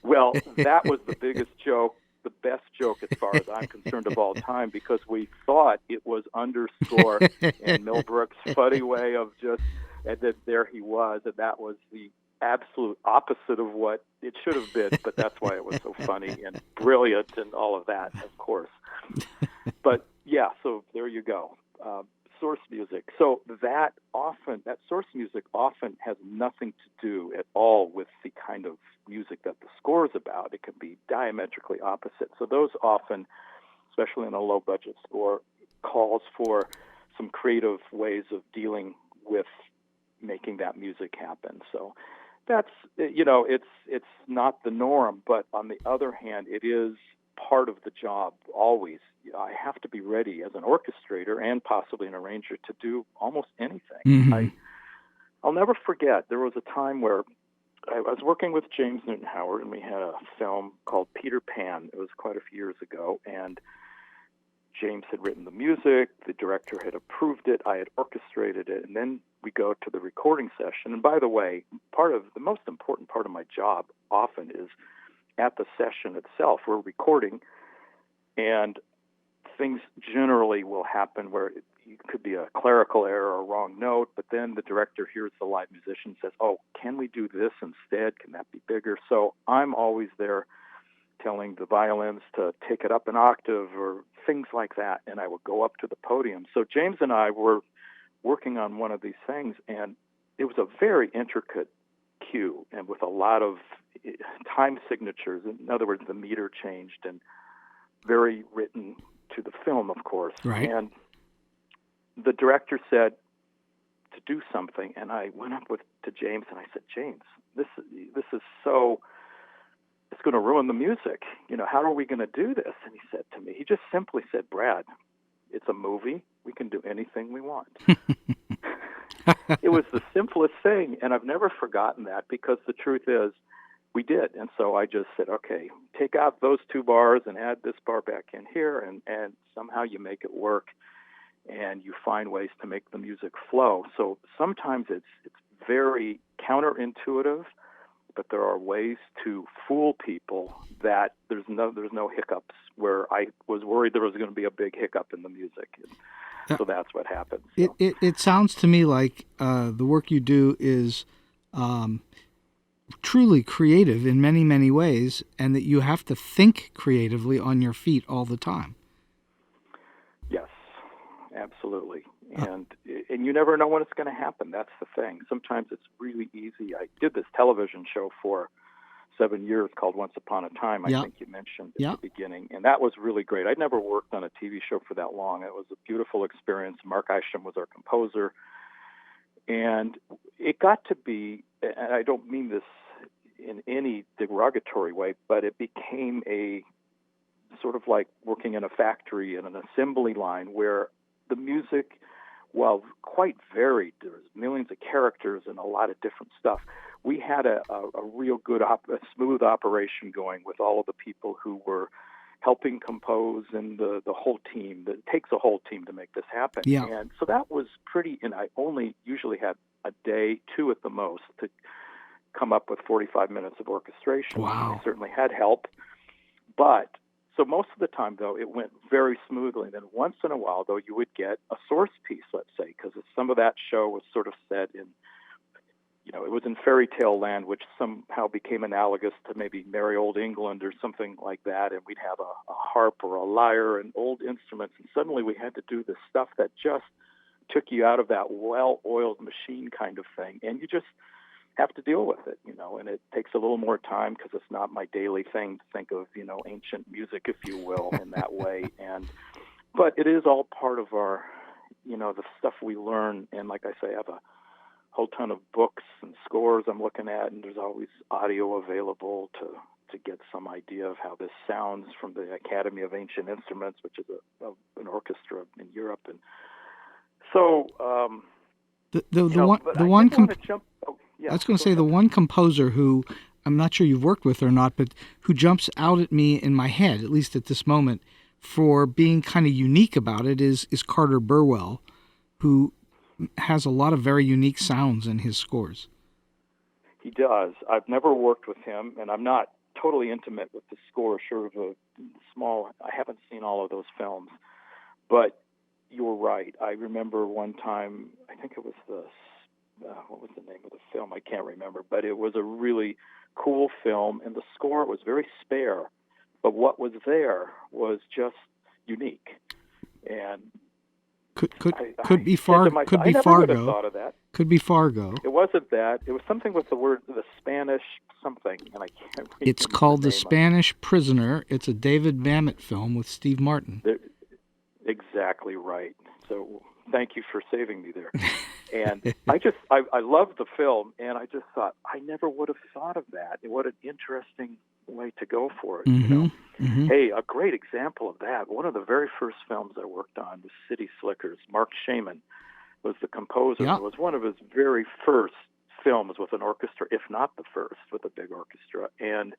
Well, that was the biggest joke, the best joke as far as I'm concerned of all time, because we thought it was underscore and Milbrook's funny way of just, and then there he was, and that was the absolute opposite of what it should have been, but that's why it was so funny and brilliant and all of that, of course. But yeah, so there you go. Source music. So that source music often has nothing to do at all with the kind of music that the score is about. It can be diametrically opposite. So those often, especially in a low-budget score, calls for some creative ways of dealing with making that music happen. So that's, it's not the norm, but on the other hand, it is part of the job always. I have to be ready as an orchestrator and possibly an arranger to do almost anything. Mm-hmm. I'll never forget, there was a time where I was working with James Newton Howard, and we had a film called Peter Pan. It was quite a few years ago, and James had written the music, the director had approved it, I had orchestrated it, and then we go to the recording session. And by the way, the most important part of my job often is at the session itself. We're recording, and things generally will happen where it could be a clerical error or a wrong note, but then the director hears the live musician and says, oh, can we do this instead? Can that be bigger? So I'm always there telling the violins to take it up an octave or things like that, and I would go up to the podium. So James and I were working on one of these things, and it was a very intricate cue and with a lot of time signatures. In other words, the meter changed and very written to the film, of course. Right. And the director said to do something, and I went up to James and I said, James, this is so, it's going to ruin the music. How are we going to do this? And he said to me, he just simply said, Brad, it's a movie. We can do anything we want. It was the simplest thing, and I've never forgotten that, because the truth is, we did. And so I just said, okay, take out those 2 bars and add this bar back in here, and somehow you make it work, and you find ways to make the music flow. So sometimes it's very counterintuitive, but there are ways to fool people that there's no hiccups, where I was worried there was going to be a big hiccup in the music. So that's what happens. So. It sounds to me like the work you do is truly creative in many, many ways, and that you have to think creatively on your feet all the time. Yes, absolutely. And you never know when it's going to happen. That's the thing. Sometimes it's really easy. I did this television show for 7 years called Once Upon a Time, I Yeah. think you mentioned at Yeah. the beginning. And that was really great. I'd never worked on a TV show for that long. It was a beautiful experience. Mark Isham was our composer. And it got to be, and I don't mean this in any derogatory way, but it became a sort of like working in a factory in an assembly line where the music, while quite varied, there was millions of characters and a lot of different stuff. We had a real good, a smooth operation going with all of the people who were helping compose and the whole team. It takes a whole team to make this happen. Yeah. And so that was pretty, and I only usually had a day, 2 at the most, to come up with 45 minutes of orchestration. Wow. I certainly had help. But so most of the time, though, it went very smoothly. Then once in a while, though, you would get a source piece, let's say, because some of that show was sort of set in, it was in fairy tale land, which somehow became analogous to maybe Merry Old England or something like that. And we'd have a harp or a lyre and old instruments. And suddenly we had to do this stuff that just took you out of that well-oiled machine kind of thing. And you just have to deal with it, and it takes a little more time because it's not my daily thing to think of, ancient music, if you will, in that way. But it is all part of our, the stuff we learn. And like I say, I have a whole ton of books and scores I'm looking at, and there's always audio available to get some idea of how this sounds from the Academy of Ancient Instruments, which is an orchestra in Europe. And so the one composer who I'm not sure you've worked with or not, but who jumps out at me in my head, at least at this moment, for being kind of unique about it is Carter Burwell, who has a lot of very unique sounds in his scores. He does. I've never worked with him, and I'm not totally intimate with the score, sort of a small, I haven't seen all of those films, but you're right. I remember one time, I think it was what was the name of the film? I can't remember, but it was a really cool film, and the score was very spare, but what was there was just unique. And could be Fargo. I never would have thought of that. Could be Fargo. It wasn't that. It was something with the Spanish something, and I can't remember. It's called The Spanish Prisoner. It's a David Mamet film with Steve Martin. Exactly right. So thank you for saving me there. And I loved the film, and I just thought, I never would have thought of that. What an interesting way to go for it. Mm-hmm. Hey, a great example of that. One of the very first films I worked on was City Slickers. Mark Shaman was the composer. Yeah. It was one of his very first films with an orchestra, if not the first, with a big orchestra. And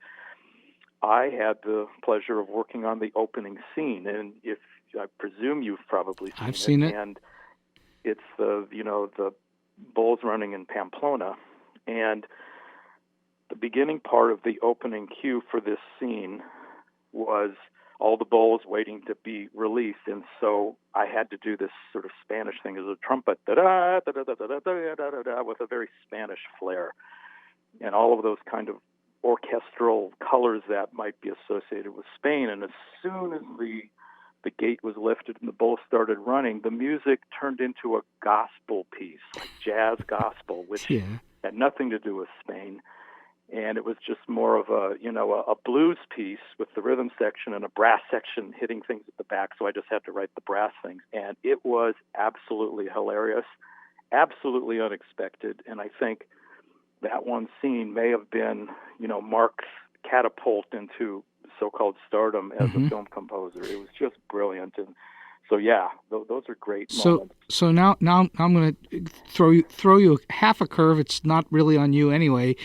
I had the pleasure of working on the opening scene. And I presume you've probably seen it. I've seen it. And it's the bulls running in Pamplona. And the beginning part of the opening cue for this scene was all the bulls waiting to be released, and so I had to do this sort of Spanish thing as a trumpet, da-da, da-da, da-da, da-da, da-da, with a very Spanish flair, and all of those kind of orchestral colors that might be associated with Spain. And as soon as the gate was lifted and the bulls started running, the music turned into a gospel piece, like jazz gospel, which had nothing to do with Spain. And it was just more of a blues piece with the rhythm section and a brass section hitting things at the back. So I just had to write the brass things. And it was absolutely hilarious, absolutely unexpected. And I think that one scene may have been, Mark's catapult into so-called stardom as a film composer. It was just brilliant. And so, those are great moments. So now I'm going to throw you half a curve. It's not really on you anyway.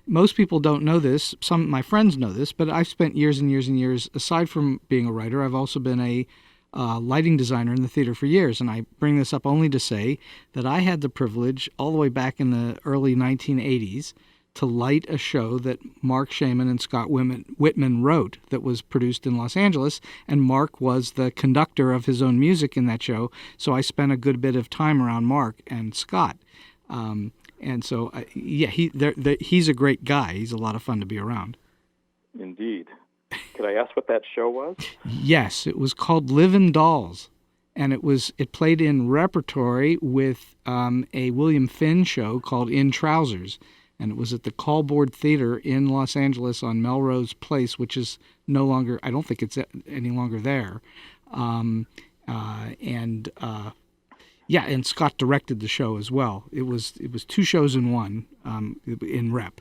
Most people don't know this. Some of my friends know this, but I've spent years and years and years, aside from being a writer, I've also been a lighting designer in the theater for years. And I bring this up only to say that I had the privilege all the way back in the early 1980s to light a show that Mark Shaman and Scott Whitman wrote that was produced in Los Angeles, and Mark was the conductor of his own music in that show, so I spent a good bit of time around Mark and Scott. And so, he's a great guy. He's a lot of fun to be around. Indeed. Could I ask what that show was? Yes, it was called Livin Dolls, and it played in repertory with a William Finn show called In Trousers. and it was at the Callboard Theater in Los Angeles on Melrose Place, which is no longer, I don't think it's any longer there. And Scott directed the show as well. It was 2 shows in one, in rep.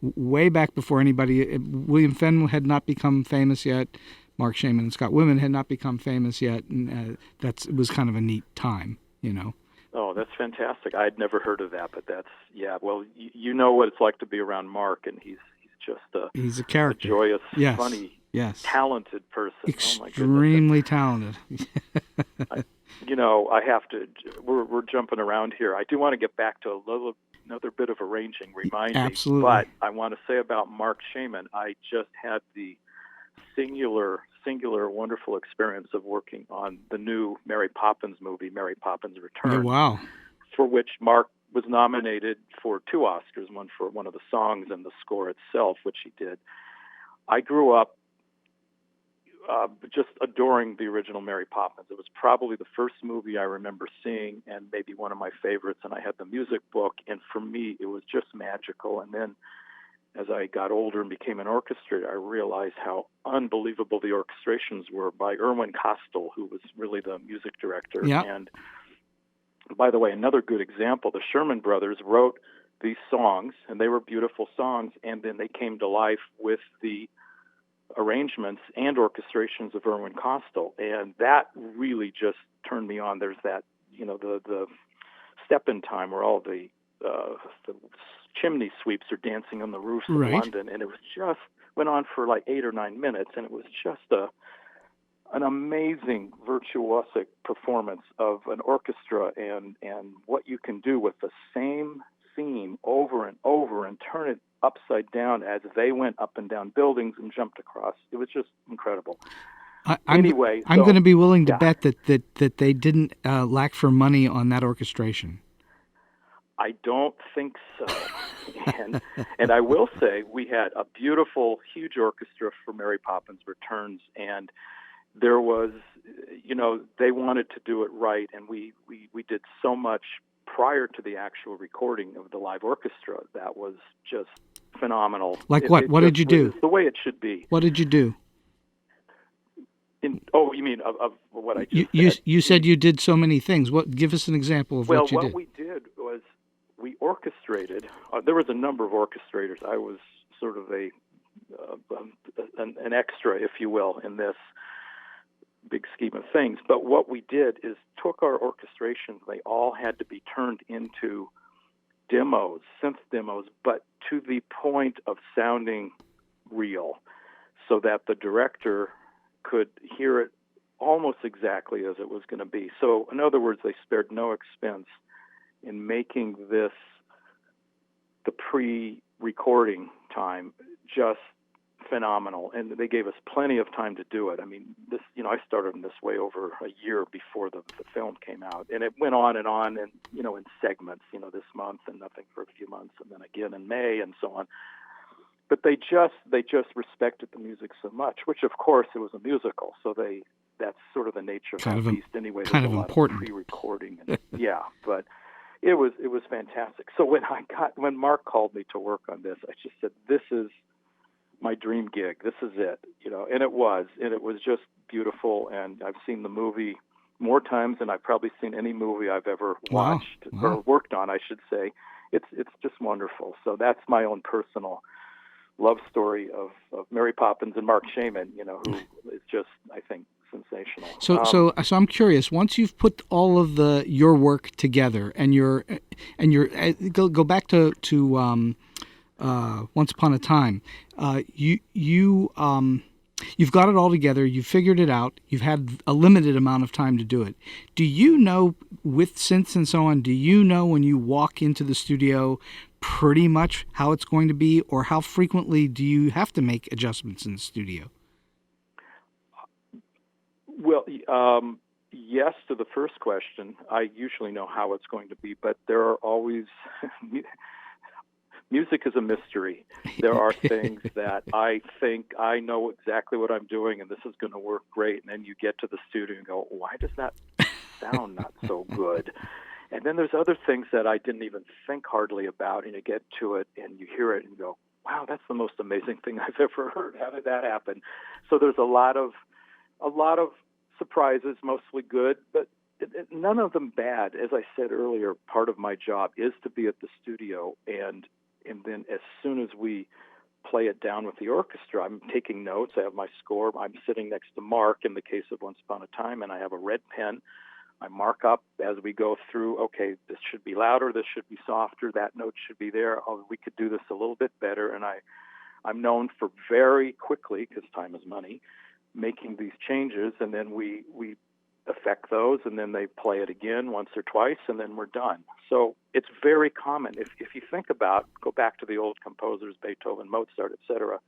Way back before anybody, William Fenn had not become famous yet, Mark Shaman and Scott Wiman had not become famous yet, and it was kind of a neat time, you know. Oh, that's fantastic. I'd never heard of that, but that's, yeah, well, you know what it's like to be around Mark, and he's just he's a character. A joyous, yes. funny, yes. talented person. Extremely talented. I have to, we're jumping around here. I do want to get back to another bit of arranging, remind Absolutely. me. But I want to say about Mark Shaman, I just had the singular, wonderful experience of working on the new Mary Poppins movie, Mary Poppins Returns. Oh, wow. For which Mark was nominated for 2 Oscars, one for one of the songs and the score itself, which he did. I grew up just adoring the original Mary Poppins. It was probably the first movie I remember seeing and maybe one of my favorites, and I had the music book, and for me it was just magical. And then as I got older and became an orchestrator, I realized how unbelievable the orchestrations were by Irwin Kostal, who was really the music director. Yeah. And by the way, another good example, the Sherman Brothers wrote these songs, and they were beautiful songs, and then they came to life with the arrangements and orchestrations of Irwin Kostal, and that really just turned me on. There's that, the step in time where all the chimney sweeps are dancing on the roofs of London, and it was just went on for like 8 or 9 minutes, and it was just an amazing virtuosic performance of an orchestra and what you can do with the same theme over and over and turn it upside down as they went up and down buildings and jumped across. It was just incredible. I'm going to be willing to bet that they didn't lack for money on that orchestration. I don't think so. and I will say we had a beautiful, huge orchestra for Mary Poppins Returns, and there was, they wanted to do it right, and we did so much prior to the actual recording of the live orchestra that was just phenomenal. Like what? What did you do? The way it should be. What did you do? You mean of what I just said? You said you did so many things. Give us an example of what you did. Well, what we did was we orchestrated. There was a number of orchestrators. I was sort of an extra, if you will, in this big scheme of things. But what we did is took our orchestrations. They all had to be turned into demos, synth demos, but to the point of sounding real, so that the director could hear it almost exactly as it was going to be. So, in other words, they spared no expense in making this, the pre-recording time, just phenomenal, and they gave us plenty of time to do it. I mean, this, I started in this way over a year before the film came out, and it went on, and in segments, this month and nothing for a few months, and then again in May, and so on. But they just respected the music so much, which of course it was a musical, so that's sort of the nature of the beast anyway. Kind of important. Pre-recording, and, yeah, but it was fantastic. So when Mark called me to work on this, I just said, this is my dream gig. This is it, and it was just beautiful. And I've seen the movie more times than I've probably seen any movie I've ever watched or worked on, I should say. It's just wonderful. So that's my own personal love story of Mary Poppins and Mark Shaman, who is just, I think, sensational. So I'm curious. Once you've put all of your work together, and go back to Once Upon a Time, you've got it all together. You've figured it out. You've had a limited amount of time to do it. Do you know, with synths and so on, do you know when you walk into the studio pretty much how it's going to be, or how frequently do you have to make adjustments in the studio? Well, yes to the first question. I usually know how it's going to be, but there are always... Music is a mystery. There are things that I think I know exactly what I'm doing, and this is going to work great, and then you get to the studio and go, why does that sound not so good? And then there's other things that I didn't even think hardly about, and you get to it and you hear it and go, wow, that's the most amazing thing I've ever heard. How did that happen? So there's a lot of surprises, mostly good, but none of them bad. As I said earlier, part of my job is to be at the studio, and then as soon as we play it down with the orchestra, I'm taking notes. I have my score. I'm sitting next to Mark in the case of Once Upon a Time, and I have a red pen. I mark up as we go through, okay, this should be louder, this should be softer, that note should be there. Oh, we could do this a little bit better. And I'm known for very quickly, because time is money, making these changes, and then we affect those, and then they play it again once or twice, and then we're done. So it's very common. If you think about, go back to the old composers, Beethoven, Mozart, etc.,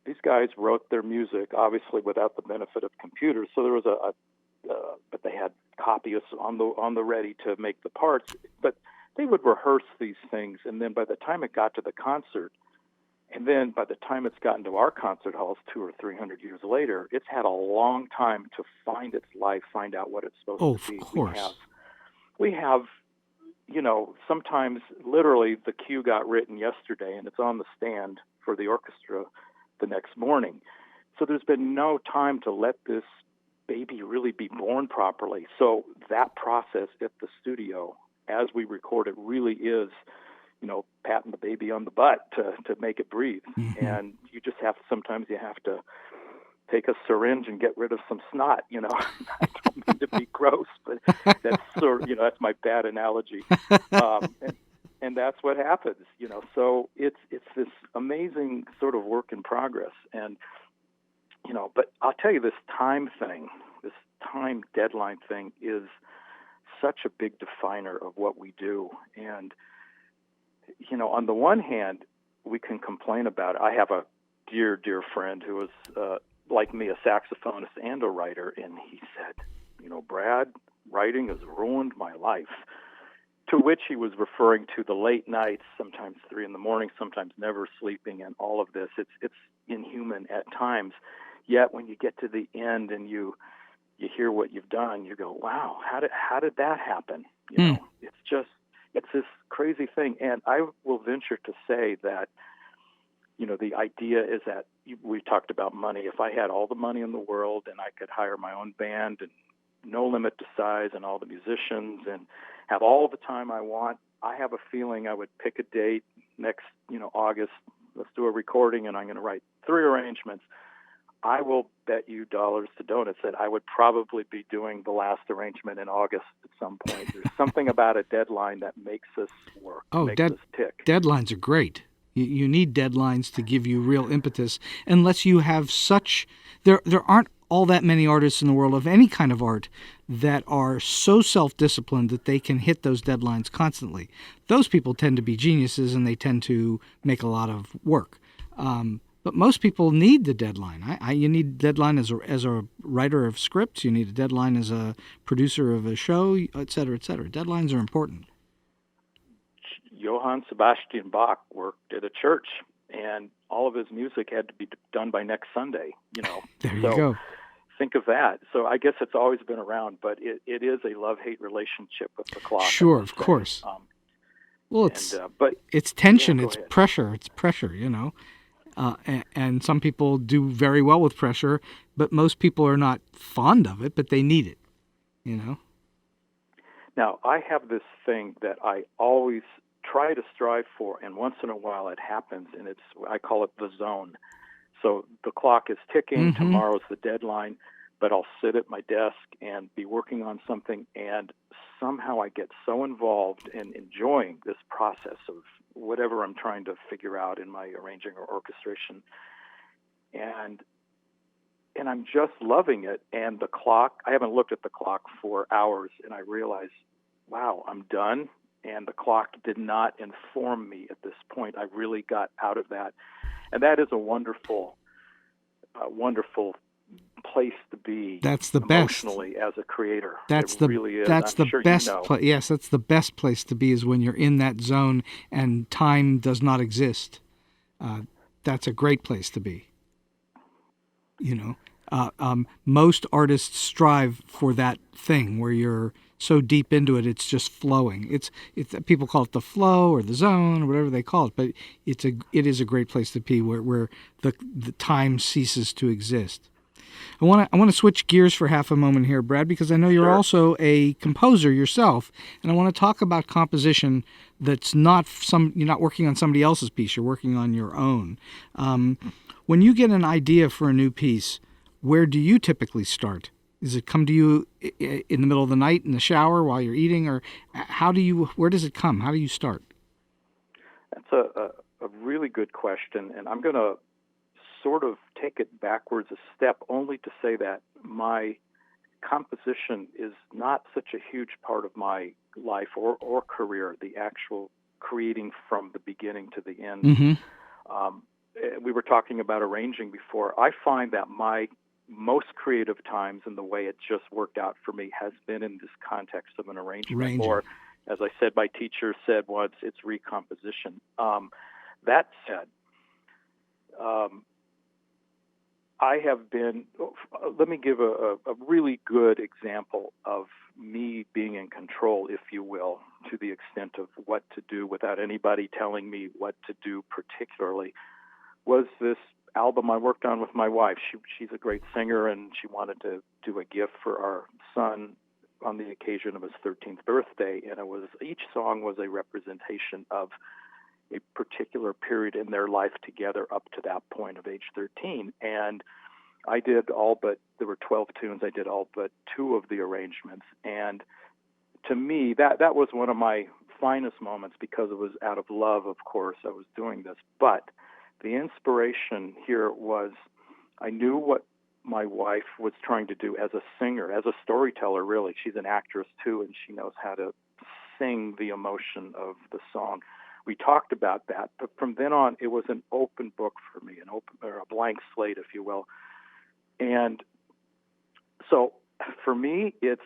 these guys wrote their music, obviously without the benefit of computers, so there was but they had copyists on the ready to make the parts. But they would rehearse these things, and then by the time it got to the concert, and then by the time it's gotten to our concert halls 200 or 300 years later, it's had a long time to find its life, find out what it's supposed to be. Of course. We have, sometimes literally the cue got written yesterday, and it's on the stand for the orchestra the next morning. So there's been no time to let this baby really be born properly. So that process at the studio, as we record it, really is, patting the baby on the butt to make it breathe. Mm-hmm. And sometimes you have to take a syringe and get rid of some snot, I don't mean to be gross, but that's that's my bad analogy. And that's what happens, so it's this amazing sort of work in progress. And, but I'll tell you, this time deadline thing is such a big definer of what we do. And, on the one hand, we can complain about it. I have a dear, dear friend who was, like me, a saxophonist and a writer, and he said, Brad, writing has ruined my life. To which he was referring to the late nights, sometimes 3 a.m, sometimes never sleeping, and all of this. It's inhuman at times. Yet when you get to the end and you hear what you've done, you go, wow, how did that happen? It's this crazy thing. And I will venture to say that, the idea is that we talked about money. If I had all the money in the world and I could hire my own band and no limit to size and all the musicians and have all the time I want, I have a feeling I would pick a date next, August. Let's do a recording, and I'm going to write 3 arrangements. I will bet you dollars to donuts that I would probably be doing the last arrangement in August at some point. There's something about a deadline that makes us work, makes us tick. Deadlines are great. You need deadlines to give you real impetus, unless you have there aren't all that many artists in the world of any kind of art that are so self-disciplined that they can hit those deadlines constantly. Those people tend to be geniuses, and they tend to make a lot of work. But most people need the deadline. You need a deadline as a writer of scripts. You need a deadline as a producer of a show, et cetera, et cetera. Deadlines are important. Johann Sebastian Bach worked at a church, and all of his music had to be done by next Sunday. There you go. Think of that. So I guess it's always been around, but it is a love-hate relationship with the clock. Sure, of course. Well, it's tension, it's ahead. pressure, and some people do very well with pressure, but most people are not fond of it, but they need it, Now, I have this thing that I always try to strive for, and once in a while it happens, and I call it the zone. So the clock is ticking, Mm-hmm. Tomorrow's the deadline, but I'll sit at my desk and be working on something, and somehow I get so involved in enjoying this process of whatever I'm trying to figure out in my arranging or orchestration. And I'm just loving it. And the clock, I haven't looked at the clock for hours, and I realize, wow, I'm done. And the clock did not inform me at this point. I really got out of that. And that is a wonderful, wonderful place to be. That's the best. Emotionally as a creator. That's really is. That's I'm the sure best. Yes, that's the best place to be, is when you're in that zone and time does not exist. That's a great place to be. Most artists strive for that thing where you're so deep into it, it's just flowing. It's people call it the flow or the zone or whatever they call it, but it is a great place to be where the time ceases to exist. I want to switch gears for half a moment here, Brad, because I know you're also a composer yourself, and I want to talk about composition that's not you're not working on somebody else's piece, you're working on your own. When you get an idea for a new piece, where do you typically start? Does it come to you in the middle of the night in the shower while you're eating, or where does it come? How do you start? That's a really good question, and I'm going to sort of take it backwards a step, only to say that my composition is not such a huge part of my life or career, the actual creating from the beginning to the end. Mm-hmm. We were talking about arranging before. I find that my most creative times and the way it just worked out for me has been in this context of an arrangement. Or, as I said, my teacher said once, it's recomposition. That said, I have been, let me give a really good example of me being in control, if you will, to the extent of what to do without anybody telling me what to do particularly, was this album I worked on with my wife. She's a great singer, and she wanted to do a gift for our son on the occasion of his 13th birthday, and each song was a representation of a particular period in their life together up to that point of age 13. And I did there were 12 tunes, I did all but 2 of the arrangements. And to me, that was one of my finest moments, because it was out of love, of course, I was doing this. But the inspiration here was, I knew what my wife was trying to do as a singer, as a storyteller, really. She's an actress, too, and she knows how to sing the emotion of the song. We talked about that, but from then on, it was an open book for me, a blank slate, if you will. And so for me, it's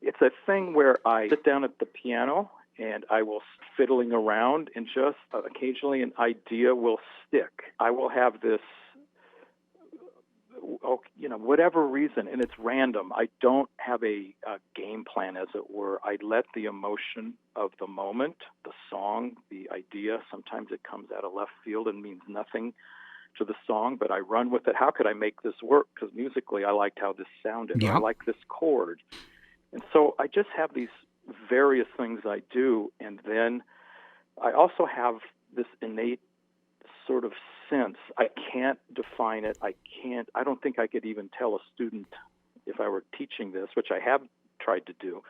a thing where I sit down at the piano and I will fiddling around, and just occasionally an idea will stick. I will have this, whatever reason, and it's random. I don't have a game plan, as it were. I let the emotion of the moment, the song, the idea, sometimes it comes out of left field and means nothing to the song, but I run with it. How could I make this work? Because musically, I liked how this sounded. Yeah. I like this chord. And so I just have these various things I do, and then I also have this innate sort of sense. I can't define it. I don't think I could even tell a student, if I were teaching this, which I have tried to do,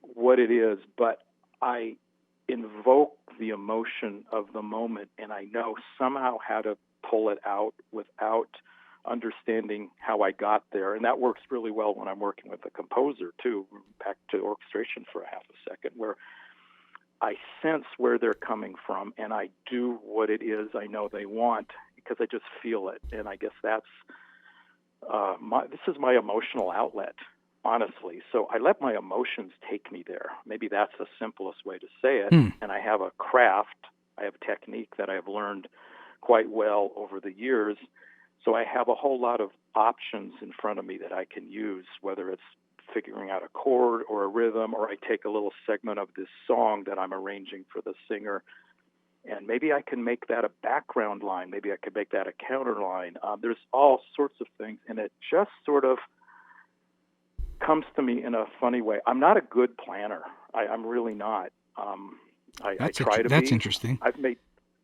what it is, but I invoke the emotion of the moment, and I know somehow how to pull it out without understanding how I got there. And that works really well when I'm working with a composer, too. Back to orchestration for a half a second, where I sense where they're coming from, and I do what it is I know they want, because I just feel it. And I guess that's this is my emotional outlet, honestly. So I let my emotions take me there. Maybe that's the simplest way to say it. And I have a craft, I have a technique that I've learned quite well over the years. So I have a whole lot of options in front of me that I can use, whether it's figuring out a chord or a rhythm, or I take a little segment of this song that I'm arranging for the singer, and maybe I can make that a background line. Maybe I could make that a counter line. There's all sorts of things, and it just sort of comes to me in a funny way. I'm not a good planner. I'm really not. I try to be. That's interesting.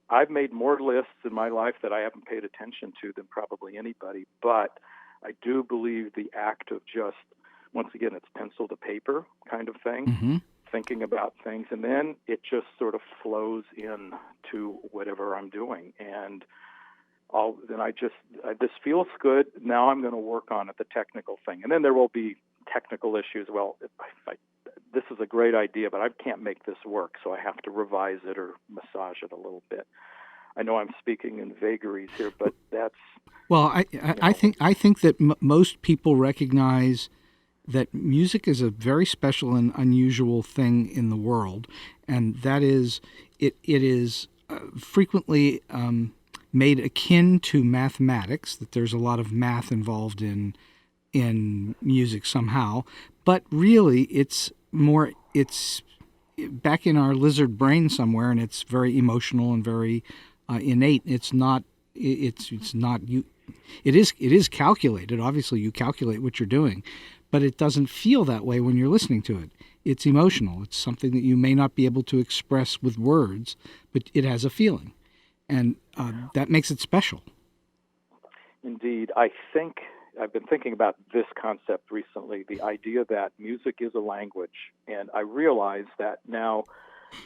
I've made more lists in my life that I haven't paid attention to than probably anybody, but I do believe the act of just, once again, it's pencil to paper kind of thing, thinking about things, and then it just sort of flows in to whatever I'm doing. And this feels good. Now I'm going to work on it, the technical thing. And then there will be technical issues. Well, this is a great idea, but I can't make this work, so I have to revise it or massage it a little bit. I know I'm speaking in vagaries here, but that's... Well, I think that most people recognize that music is a very special and unusual thing in the world, and that is, it is frequently made akin to mathematics, that there's a lot of math involved in music somehow, But really, it's back in our lizard brain somewhere, and it's very emotional and very innate. It's not you. It is calculated. Obviously, you calculate what you're doing, but it doesn't feel that way when you're listening to it. It's emotional. It's something that you may not be able to express with words, but it has a feeling, and that makes it special. Indeed. I think I've been thinking about this concept recently, the idea that music is a language. And I realize that now,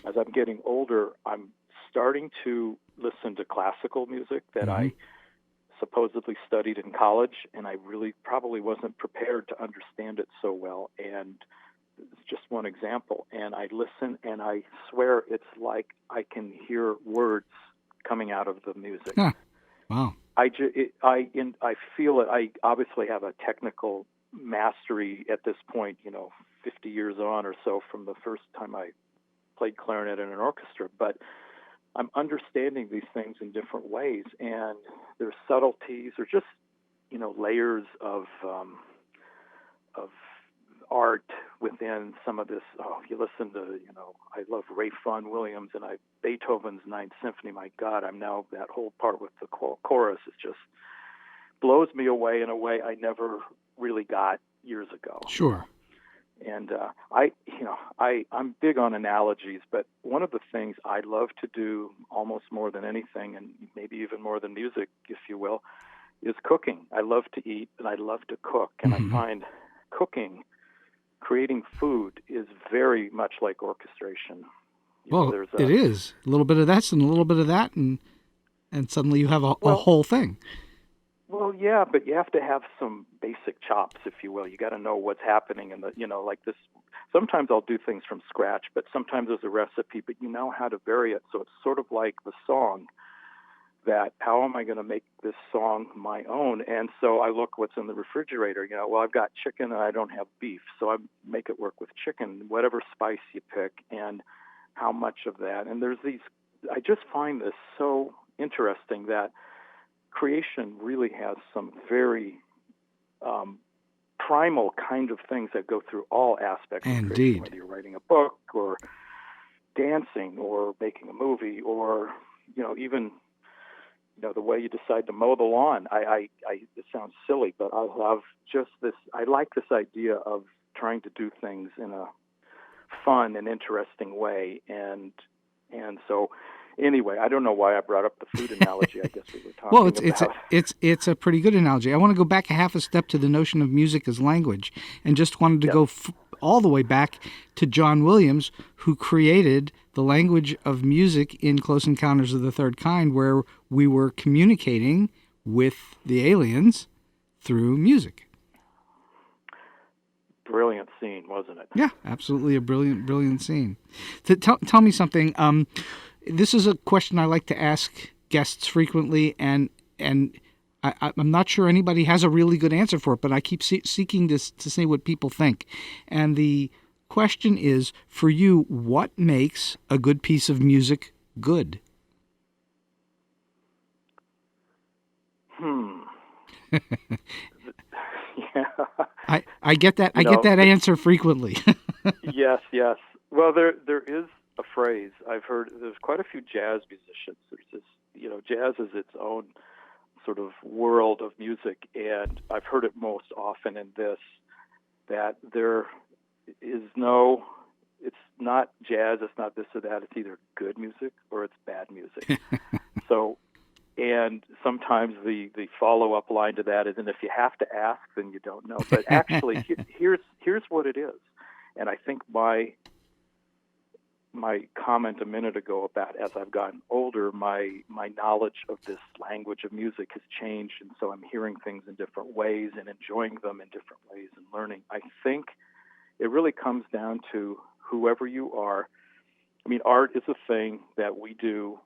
as I'm getting older, I'm starting to listen to classical music that I supposedly studied in college, and I really probably wasn't prepared to understand it so well. And it's just one example. And I listen, and I swear it's like I can hear words coming out of the music. Huh. Wow. I feel it. I obviously have a technical mastery at this point, 50 years on or so from the first time I played clarinet in an orchestra, but I'm understanding these things in different ways, and there's subtleties or just, layers of art within some of this. Oh, if you listen to, I love Ray Vaughan Williams and Beethoven's Ninth Symphony. My God, I'm now that whole part with the chorus. It just blows me away in a way I never really got years ago. Sure. And I'm big on analogies, but one of the things I love to do almost more than anything, and maybe even more than music, if you will, is cooking. I love to eat and I love to cook, and I find cooking, creating food, is very much like orchestration. It is a little bit of this and a little bit of that, and suddenly you have a whole thing. Well, yeah, but you have to have some basic chops, if you will. You got to know what's happening, and like this. Sometimes I'll do things from scratch, but sometimes there's a recipe, but you know how to vary it. So it's sort of like the song. That how am I going to make this song my own? And so I look what's in the refrigerator. I've got chicken and I don't have beef, so I make it work with chicken, whatever spice you pick, and how much of that. And there's these. I just find this so interesting that creation really has some very primal kind of things that go through all aspects of creation, whether you're writing a book or dancing or making a movie or even the way you decide to mow the lawn. It sounds silly, but I have just this. I like this idea of trying to do things in a fun and interesting way, and so. Anyway, I don't know why I brought up the food analogy. I guess we were talking about. It's a pretty good analogy. I want to go back a half a step to the notion of music as language, and just wanted to go all the way back to John Williams, who created the language of music in Close Encounters of the Third Kind, where we were communicating with the aliens through music. Brilliant scene, wasn't it? Yeah, absolutely a brilliant scene. Tell me something. This is a question I like to ask guests frequently, and I'm not sure anybody has a really good answer for it, but I keep seeking to say what people think. And the question is, for you, what makes a good piece of music good? Yeah. I get that. I get that answer frequently. Yes. Well, there is a phrase I've heard. There's quite a few jazz musicians. There's this, jazz is its own sort of world of music, and I've heard it most often in this, that there is no, it's not jazz, it's not this or that, it's either good music or it's bad music. So, and sometimes the follow-up line to that is, and if you have to ask, then you don't know. But actually, here's what it is. And I think my comment a minute ago about as I've gotten older, my knowledge of this language of music has changed, and so I'm hearing things in different ways and enjoying them in different ways and learning. I think it really comes down to whoever you are. I mean, art is a thing that we do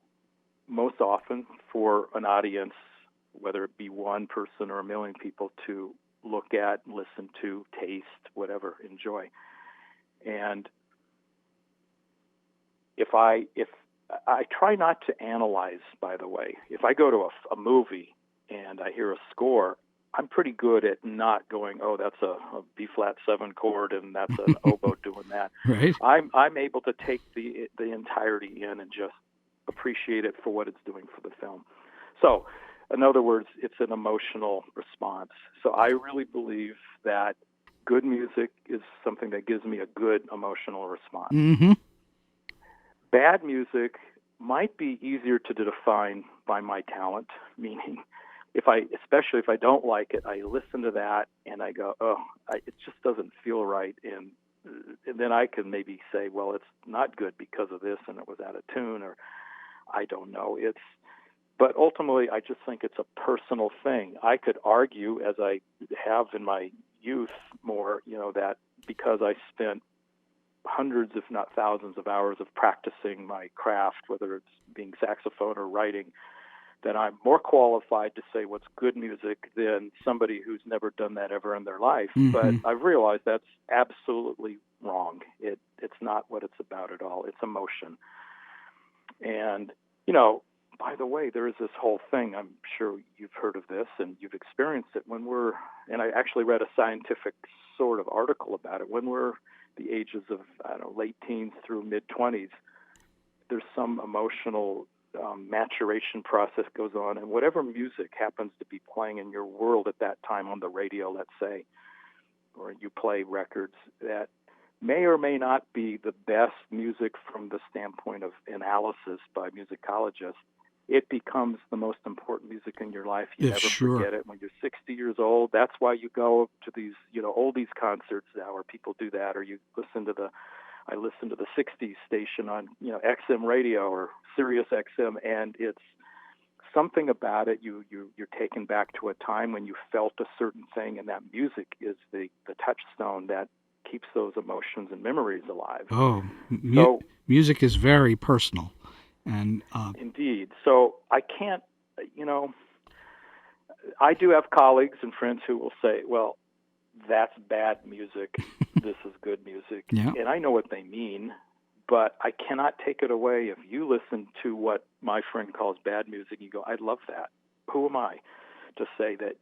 most often for an audience, whether it be one person or a million people, to look at, listen to, taste, whatever, enjoy. And if I try not to analyze, by the way, if I go to a movie and I hear a score, I'm pretty good at not going, oh, that's a B flat 7 chord and that's an oboe doing that. Right. I'm able to take the entirety in and just appreciate it for what it's doing for the film. So, in other words, it's an emotional response. So I really believe that good music is something that gives me a good emotional response. Mm-hmm. Bad music might be easier to define by my talent, meaning especially if I don't like it, I listen to that and I go, it just doesn't feel right. And then I can maybe say, well, it's not good because of this and it was out of tune, or I don't know. But ultimately, I just think it's a personal thing. I could argue, as I have in my youth more, that because I spent hundreds, if not thousands of hours of practicing my craft, whether it's being saxophone or writing, that I'm more qualified to say what's good music than somebody who's never done that ever in their life. Mm-hmm. But I've realized that's absolutely wrong. It's not what it's about at all. It's emotion. And, by the way, there is this whole thing, I'm sure you've heard of this and you've experienced it and I actually read a scientific sort of article about it, when we're the ages of, late teens through mid-20s, there's some emotional maturation process goes on, and whatever music happens to be playing in your world at that time on the radio, let's say, or you play records that may or may not be the best music from the standpoint of analysis by musicologists, it becomes the most important music in your life. You never forget it when you're 60 years old. That's why you go to these, oldies concerts now, where people do that, or you listen to I listen to the 60s station on, XM radio or Sirius XM, and it's something about it. You're taken back to a time when you felt a certain thing, and that music is the touchstone that keeps those emotions and memories alive. Oh, music is very personal. And indeed. So I can't, I do have colleagues and friends who will say, well, that's bad music, this is good music. Yeah. And I know what they mean, but I cannot take it away. If you listen to what my friend calls bad music, you go, I love that. Who am I to say that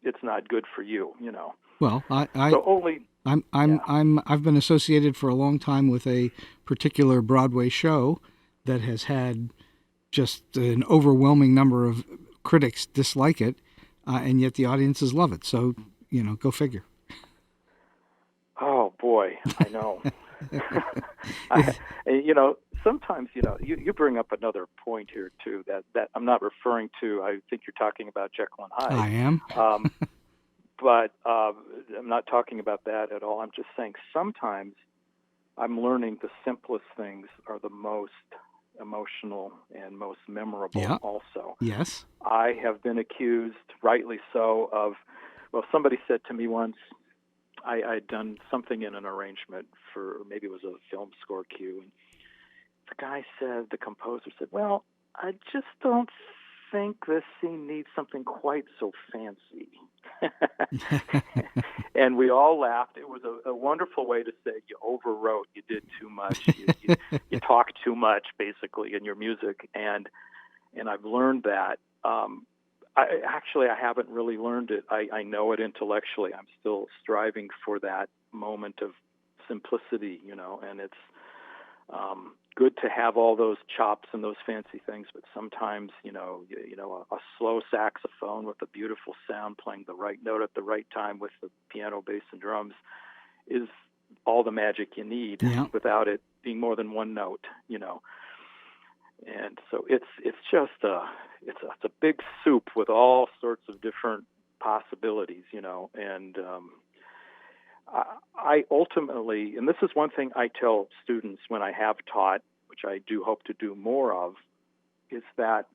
it's not good for you, Well, I've been associated for a long time with a particular Broadway show that has had just an overwhelming number of critics dislike it, and yet the audiences love it. So, go figure. Oh, boy, I know. Sometimes, you bring up another point here, too, that I'm not referring to. I think you're talking about Jekyll and Hyde. I am. But I'm not talking about that at all. I'm just saying sometimes I'm learning the simplest things are the most emotional and most memorable also. Yes. I have been accused, rightly so, of, somebody said to me once, I'd done something in an arrangement for, maybe it was a film score cue, and the composer said, well, I just don't think this scene needs something quite so fancy. And we all laughed. It was a wonderful way to say you overwrote, you did too much, you talked too much, basically, in your music. And I've learned that. I haven't really learned it. I know it intellectually. I'm still striving for that moment of simplicity, and it's good to have all those chops and those fancy things, but sometimes, a slow saxophone with a beautiful sound playing the right note at the right time with the piano, bass, and drums is all the magic you need without it being more than one note, And so it's just it's a big soup with all sorts of different possibilities, and I ultimately, and this is one thing I tell students when I have taught, which I do hope to do more of, is that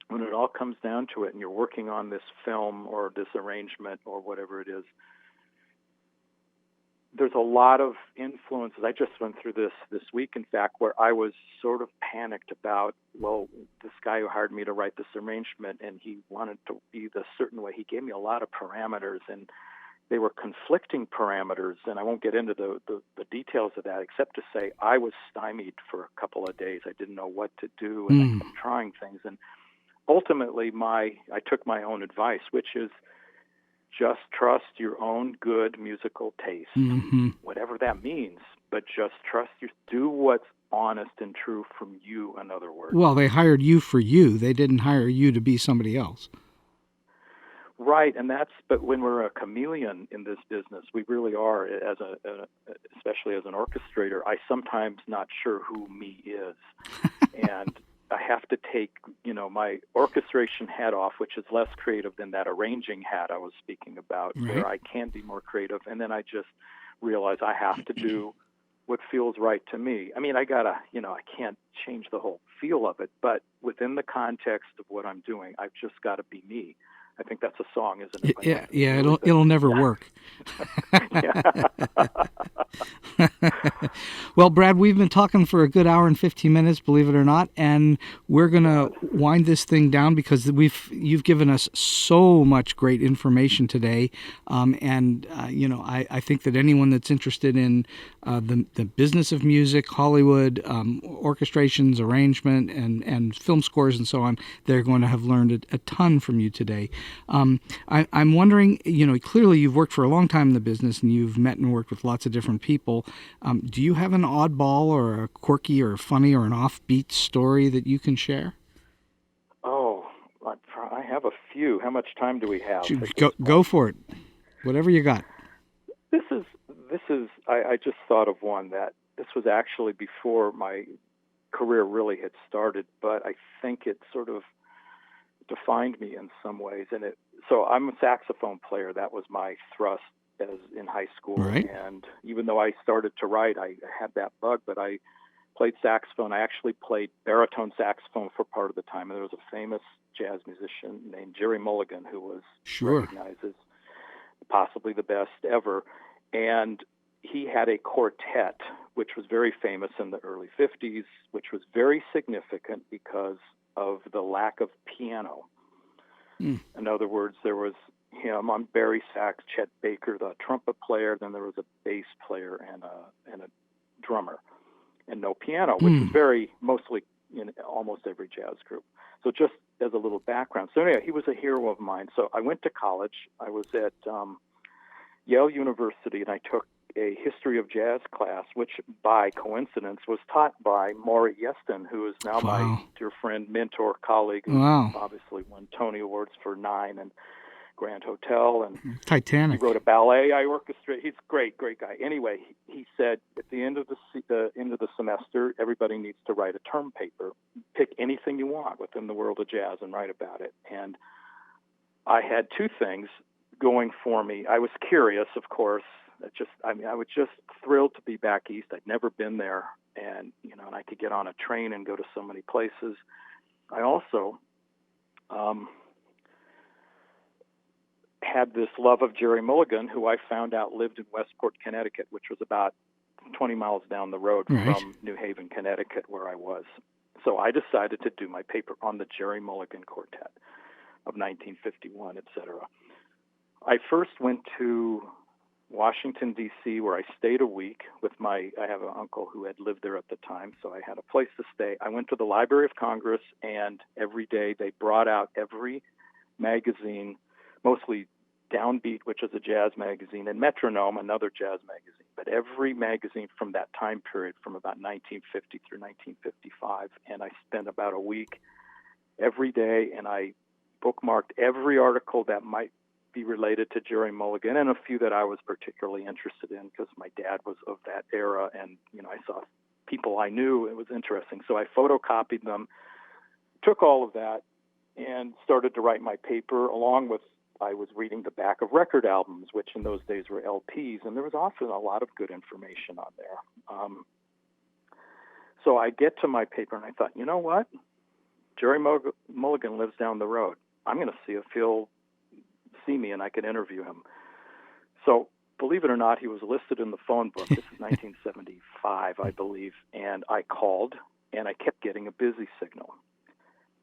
when it all comes down to it and you're working on this film or this arrangement or whatever it is, there's a lot of influences. I just went through this week, in fact, where I was sort of panicked about, this guy who hired me to write this arrangement, and he wanted to be the certain way. He gave me a lot of parameters, and they were conflicting parameters, and I won't get into the details of that, except to say I was stymied for a couple of days. I didn't know what to do, and I kept trying things. And ultimately, I took my own advice, which is just trust your own good musical taste, Mm-hmm. whatever that means, but just do what's honest and true from you, in other words. Well, they hired you for you. They didn't hire you to be somebody else. Right, but when we're a chameleon in this business, we really are, especially as an orchestrator, I sometimes not sure who me is. And I have to take, my orchestration hat off, which is less creative than that arranging hat I was speaking about, Right. where I can be more creative. And then I just realize I have to do what feels right to me. I mean, I can't change the whole feel of it, but within the context of what I'm doing, I've just got to be me. I think that's a song, isn't it? Yeah. It'll never work. Well, Brad, we've been talking for a good hour and 15 minutes, believe it or not, and we're going to wind this thing down because you've given us so much great information today, I think that anyone that's interested in the business of music, Hollywood, orchestrations, arrangement, and film scores and so on, they're going to have learned a ton from you today. I'm wondering, clearly you've worked for a long time in the business and you've met and worked with lots of different people. Do you have an oddball or a quirky or funny or an offbeat story that you can share? Oh, I have a few. How much time do we have? Go for it. Whatever you got. This is. I just thought of one that this was actually before my career really had started, but I think it sort of defined me in some ways. So I'm a saxophone player. That was my thrust as in high school. Right. And even though I started to write, I had that bug, but I played saxophone. I actually played baritone saxophone for part of the time. And there was a famous jazz musician named Jerry Mulligan who was recognized as possibly the best ever. And he had a quartet, which was very famous in the early 50s, which was very significant because of the lack of piano. In other words, there was him on bari sax, Chet Baker, the trumpet player, then there was a bass player and a drummer, and no piano, which is very mostly in almost every jazz group. So just as a little background. So anyway, he was a hero of mine. So I went to college. I was at Yale University, and I took a history of jazz class, which by coincidence was taught by Maury Yeston, who is now my dear friend, mentor, colleague, who obviously won Tony Awards for Nine and Grand Hotel and Titanic. He wrote a ballet I orchestrated. He's a great guy. Anyway, he said at the end of the semester, everybody needs to write a term paper. Pick anything you want within the world of jazz and write about it. And I had two things going for me. I was curious, of course. I was just thrilled to be back east. I'd never been there, and and I could get on a train and go to so many places. I also had this love of Jerry Mulligan, who I found out lived in Westport, Connecticut, which was about 20 miles down the road from New Haven, Connecticut, where I was. So I decided to do my paper on the Jerry Mulligan Quartet of 1951, etc. I first went to Washington, D.C., where I stayed a week with I have an uncle who had lived there at the time, so I had a place to stay. I went to the Library of Congress, and every day they brought out every magazine, mostly Downbeat, which is a jazz magazine, and Metronome, another jazz magazine, but every magazine from that time period, from about 1950 through 1955, and I spent about a week every day, and I bookmarked every article that might be related to Jerry Mulligan, and a few that I was particularly interested in because my dad was of that era, and I saw people I knew. It was interesting. So I photocopied them, took all of that, and started to write my paper along with, I was reading the back of record albums, which in those days were LPs, and there was often a lot of good information on there. So I get to my paper, and I thought, you know what? Jerry Mulligan lives down the road. I'm going to see if he'll see me and I can interview him. So believe it or not, he was listed in the phone book. This is 1975, I believe. And I called, and I kept getting a busy signal.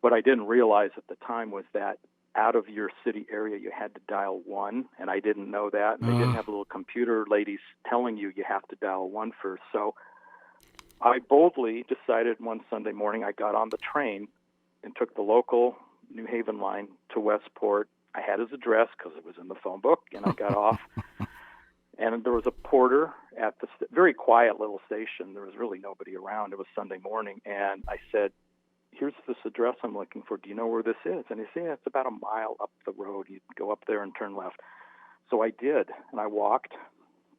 What I didn't realize at the time was that out of your city area, you had to dial 1, and I didn't know that. And they didn't have little computer ladies telling you have to dial 1 first. So I boldly decided one Sunday morning, I got on the train and took the local New Haven line to Westport, I had his address because it was in the phone book, and I got off. And there was a porter at the very quiet little station. There was really nobody around. It was Sunday morning. And I said, here's this address I'm looking for. Do you know where this is? And he said, yeah, it's about a mile up the road. You go up there and turn left. So I did. And I walked,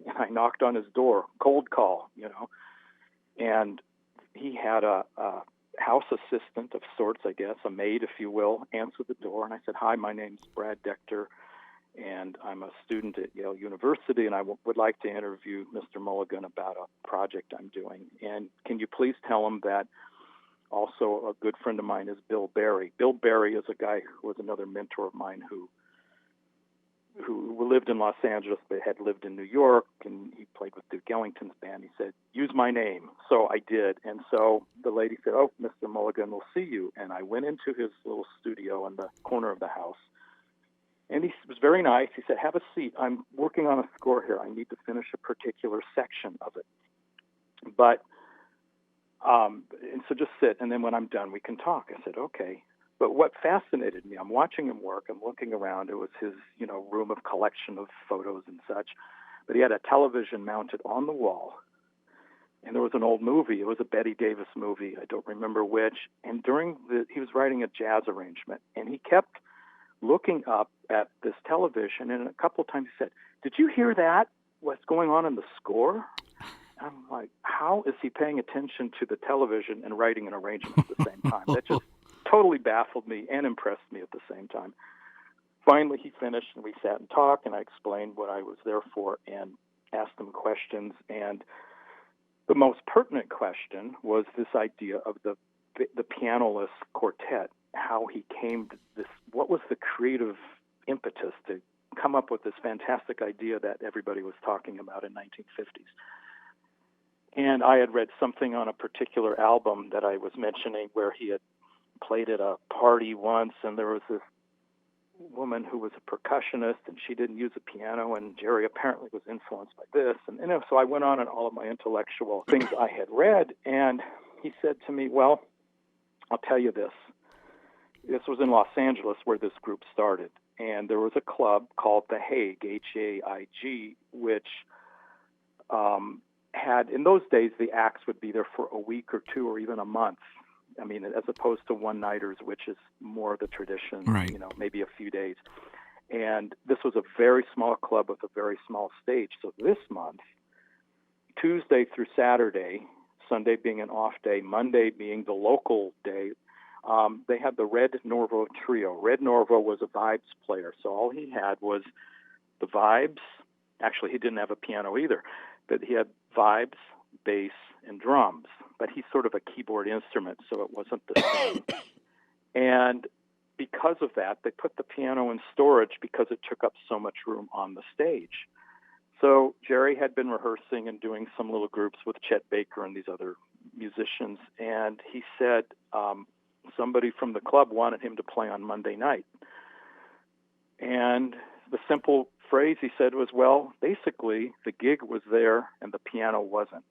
and I knocked on his door, cold call, And he had a house assistant of sorts, I guess, a maid, if you will, answered the door. And I said, hi, my name's Brad Dechter, and I'm a student at Yale University, and I would like to interview Mr. Mulligan about a project I'm doing. And can you please tell him that also a good friend of mine is Bill Berry. Bill Berry is a guy who was another mentor of mine who lived in Los Angeles but had lived in New York, and he played with Duke Ellington's band. He said, use my name. So I did. And so the lady said, oh, Mr. Mulligan will see you. And I went into his little studio in the corner of the house. And he was very nice. He said, have a seat. I'm working on a score here. I need to finish a particular section of it. But, and so just sit, and then when I'm done, we can talk. I said, okay. But what fascinated me, I'm watching him work, I'm looking around. It was his, room of collection of photos and such. But he had a television mounted on the wall. And there was an old movie. It was a Bette Davis movie. I don't remember which. And he was writing a jazz arrangement. And he kept looking up at this television, and a couple of times he said, did you hear that? What's going on in the score? I'm like, how is he paying attention to the television and writing an arrangement at the same time? That just totally baffled me and impressed me at the same time. Finally, he finished, and we sat and talked, and I explained what I was there for and asked him questions. And the most pertinent question was this idea of the pianoless quartet, how he came to this, what was the creative impetus to come up with this fantastic idea that everybody was talking about in 1950s. And I had read something on a particular album that I was mentioning where he had played at a party once, and there was this woman who was a percussionist, and she didn't use a piano, and Jerry apparently was influenced by this. And so I went on and all of my intellectual things I had read, and he said to me, well, I'll tell you this. This was in Los Angeles where this group started, and there was a club called The Haig, Haig, which had, in those days, the acts would be there for a week or two or even a month. I mean, as opposed to one-nighters, which is more the tradition, right. Maybe a few days. And this was a very small club with a very small stage. So this month, Tuesday through Saturday, Sunday being an off day, Monday being the local day, they had the Red Norvo Trio. Red Norvo was a vibes player, so all he had was the vibes. Actually, he didn't have a piano either, but he had vibes, bass, and drums. But he's sort of a keyboard instrument, so it wasn't the same. And because of that, they put the piano in storage because it took up so much room on the stage. So Jerry had been rehearsing and doing some little groups with Chet Baker and these other musicians, and he said somebody from the club wanted him to play on Monday night. And the simple phrase he said was, well, basically the gig was there and the piano wasn't.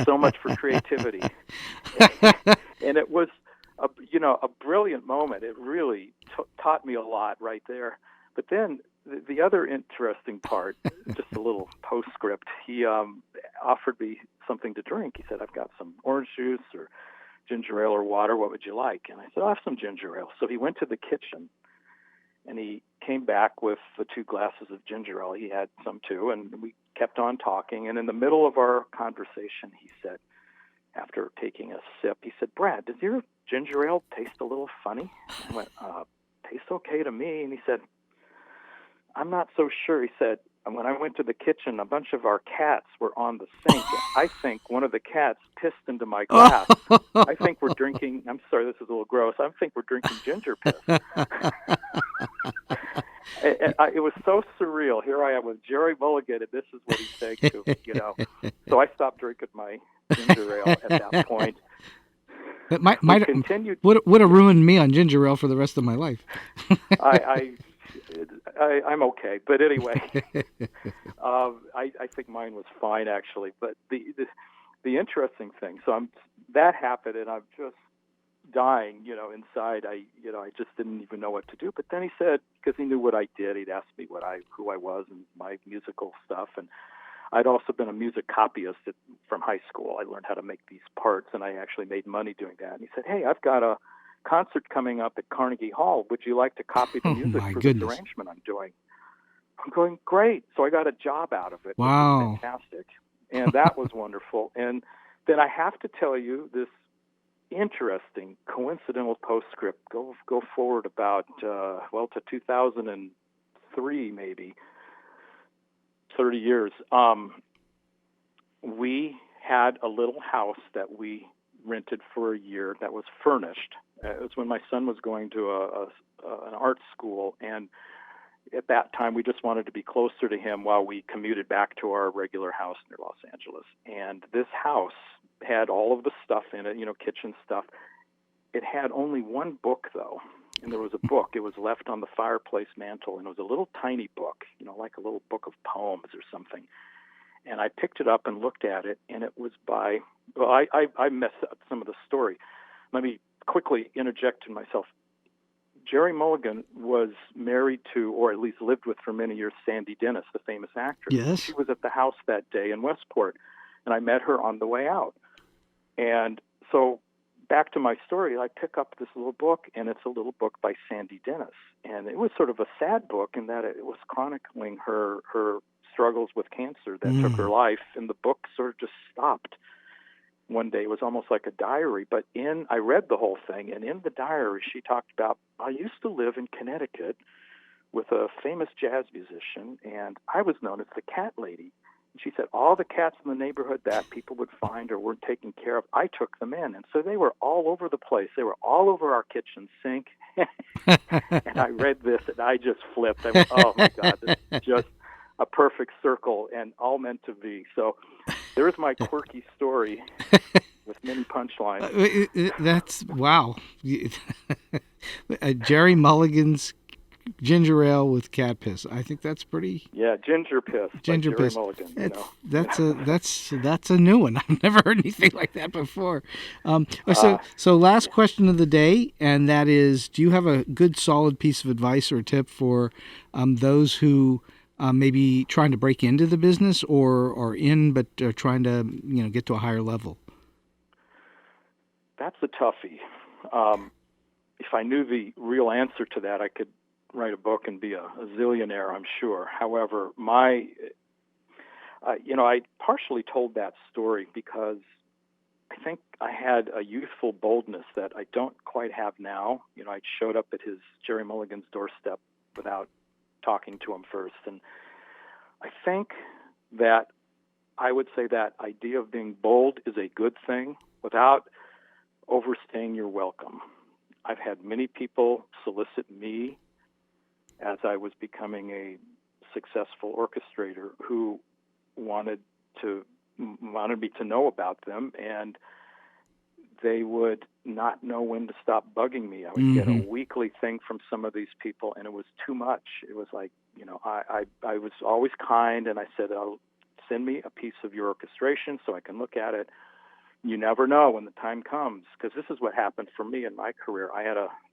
So much for creativity. And it was a brilliant moment. It really taught me a lot right there. But then the other interesting part, just a little postscript, he offered me something to drink. He said, I've got some orange juice or ginger ale or water. What would you like? And I said, I'll have some ginger ale. So he went to the kitchen, and he came back with the 2 glasses of ginger ale. He had some too, and we kept on talking. And in the middle of our conversation, he said, after taking a sip, he said, Brad, does your ginger ale taste a little funny? I went, tastes okay to me. And he said, I'm not so sure. He said, when I went to the kitchen, a bunch of our cats were on the sink. I think one of the cats pissed into my glass. I think we're drinking, I'm sorry, this is a little gross. I think we're drinking ginger piss. It was so surreal. Here I am with Jerry Mulligan, and this is what he's saying to me, So I stopped drinking my ginger ale at that point. It would have ruined me on ginger ale for the rest of my life. I'm okay, but anyway, I think mine was fine actually. But the interesting thing, that happened, and I'm just dying, inside. I just didn't even know what to do. But then he said, because he knew what I did, he'd asked me who I was and my musical stuff. And I'd also been a music copyist from high school. I learned how to make these parts, and I actually made money doing that. And he said, "Hey, I've got a concert coming up at Carnegie Hall. Would you like to copy the music for this arrangement I'm doing?" I'm going, "Great." So I got a job out of it. Wow. Which was fantastic. And that was wonderful. And then I have to tell you this interesting coincidental postscript. Go forward about, to 2003 maybe, 30 years. We had a little house that we rented for a year that was furnished. It was when my son was going to an art school, and at that time we just wanted to be closer to him while we commuted back to our regular house near Los Angeles. And this house had all of the stuff in it, kitchen stuff. It had only one book, though, and there was a book. It was left on the fireplace mantle, and it was a little tiny book, like a little book of poems or something. And I picked it up and looked at it, and it was by, I messed up some of the story. Let me quickly interject in myself. Jerry Mulligan was married to, or at least lived with for many years, Sandy Dennis, the famous actress. Yes. She was at the house that day in Westport, and I met her on the way out. And so back to my story, I pick up this little book, and it's a little book by Sandy Dennis. And it was sort of a sad book in that it was chronicling her struggles with cancer that took her life, and the book sort of just stopped one day. It was almost like a diary, but I read the whole thing, and in the diary she talked about, I used to live in Connecticut with a famous jazz musician, and I was known as the cat lady. And she said all the cats in the neighborhood that people would find or weren't taken care of, I took them in. And so they were all over the place. They were all over our kitchen sink. And I read this, and I just flipped. I went, oh, my God, this is just a perfect circle and all meant to be. So there's my quirky story with many punchlines. That's, wow. Jerry Mulligan's ginger ale with cat piss. I think that's pretty. Yeah, ginger piss. Ginger Jerry piss. Mulligan, That's a new one. I've never heard anything like that before. So last question of the day, and that is: do you have a good, solid piece of advice or tip for those who maybe trying to break into the business or in, but are trying to get to a higher level? That's a toughie. If I knew the real answer to that, I could write a book and be a zillionaire, I'm sure. However, I partially told that story because I think I had a youthful boldness that I don't quite have now. I showed up at Jerry Mulligan's doorstep without talking to him first. And I think that I would say that idea of being bold is a good thing without overstaying your welcome. I've had many people solicit me as I was becoming a successful orchestrator who wanted me to know about them, and they would not know when to stop bugging me. I would get a weekly thing from some of these people, and it was too much. It was like, I was always kind, and I said, send me a piece of your orchestration so I can look at it. You never know when the time comes, because this is what happened for me in my career.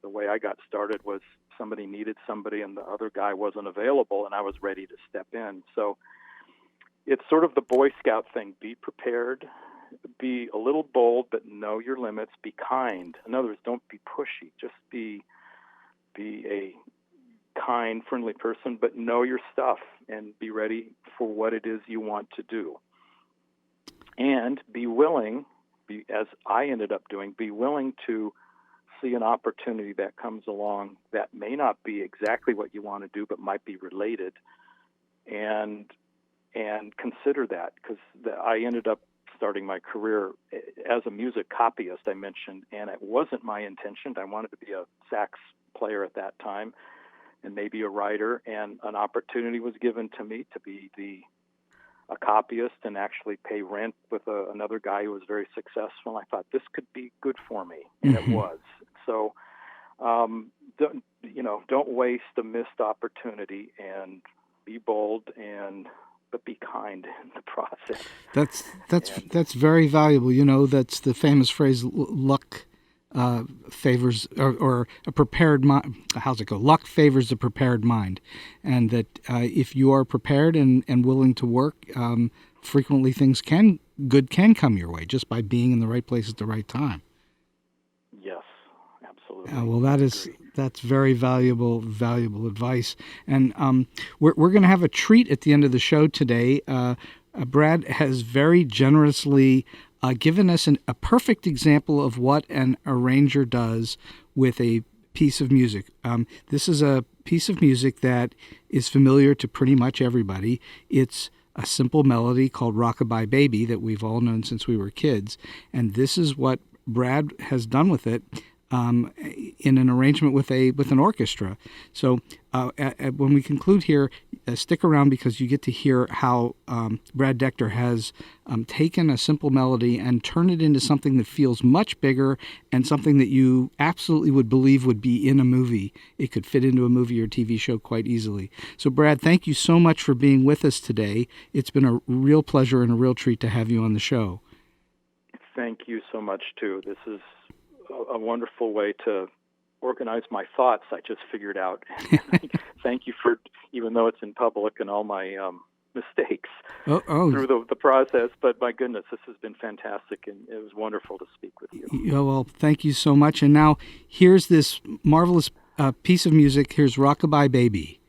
The way I got started was somebody needed somebody, and the other guy wasn't available, and I was ready to step in. So it's sort of the Boy Scout thing. Be prepared, be a little bold, but know your limits. Be kind. In other words, don't be pushy. Just be a kind, friendly person, but know your stuff and be ready for what it is you want to do. And be willing, as I ended up doing, be willing to see an opportunity that comes along that may not be exactly what you want to do, but might be related, and consider that, because I ended up starting my career as a music copyist, I mentioned, and it wasn't my intention. I wanted to be a sax player at that time and maybe a writer, and an opportunity was given to me to be a copyist and actually pay rent with another guy who was very successful. I thought this could be good for me, and it was. So, don't waste a missed opportunity, and be bold, but be kind in the process. That's very valuable. That's the famous phrase, luck favors, or a prepared mind. How's it go? Luck favors the prepared mind, and that if you are prepared and willing to work, frequently good can come your way just by being in the right place at the right time. Yes, absolutely. Well, that's very valuable advice. And we're going to have a treat at the end of the show today. Brad has very generously given us a perfect example of what an arranger does with a piece of music. This is a piece of music that is familiar to pretty much everybody. It's a simple melody called Rockabye Baby that we've all known since we were kids. And this is what Brad has done with it in an arrangement with an orchestra. So when we conclude here, stick around because you get to hear how Brad Dechter has taken a simple melody and turned it into something that feels much bigger and something that you absolutely would believe would be in a movie. It could fit into a movie or TV show quite easily. So Brad, thank you so much for being with us today. It's been a real pleasure and a real treat to have you on the show. Thank you so much, too. This is a wonderful way to organize my thoughts. I just figured out. Thank you for, even though it's in public and all my mistakes through the process. But my goodness, this has been fantastic, and it was wonderful to speak with you. Yeah, well, thank you so much. And now here's this marvelous piece of music. Here's Rockabye Baby.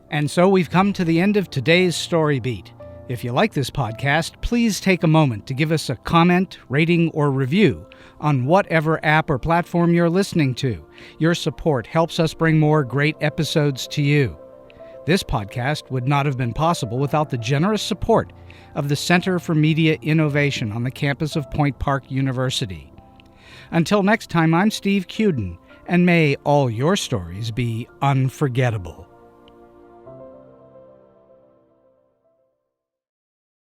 And so we've come to the end of today's StoryBeat. If you like this podcast, please take a moment to give us a comment, rating, or review on whatever app or platform you're listening to. Your support helps us bring more great episodes to you. This podcast would not have been possible without the generous support of the Center for Media Innovation on the campus of Point Park University. Until next time, I'm Steve Cuden, and may all your stories be unforgettable.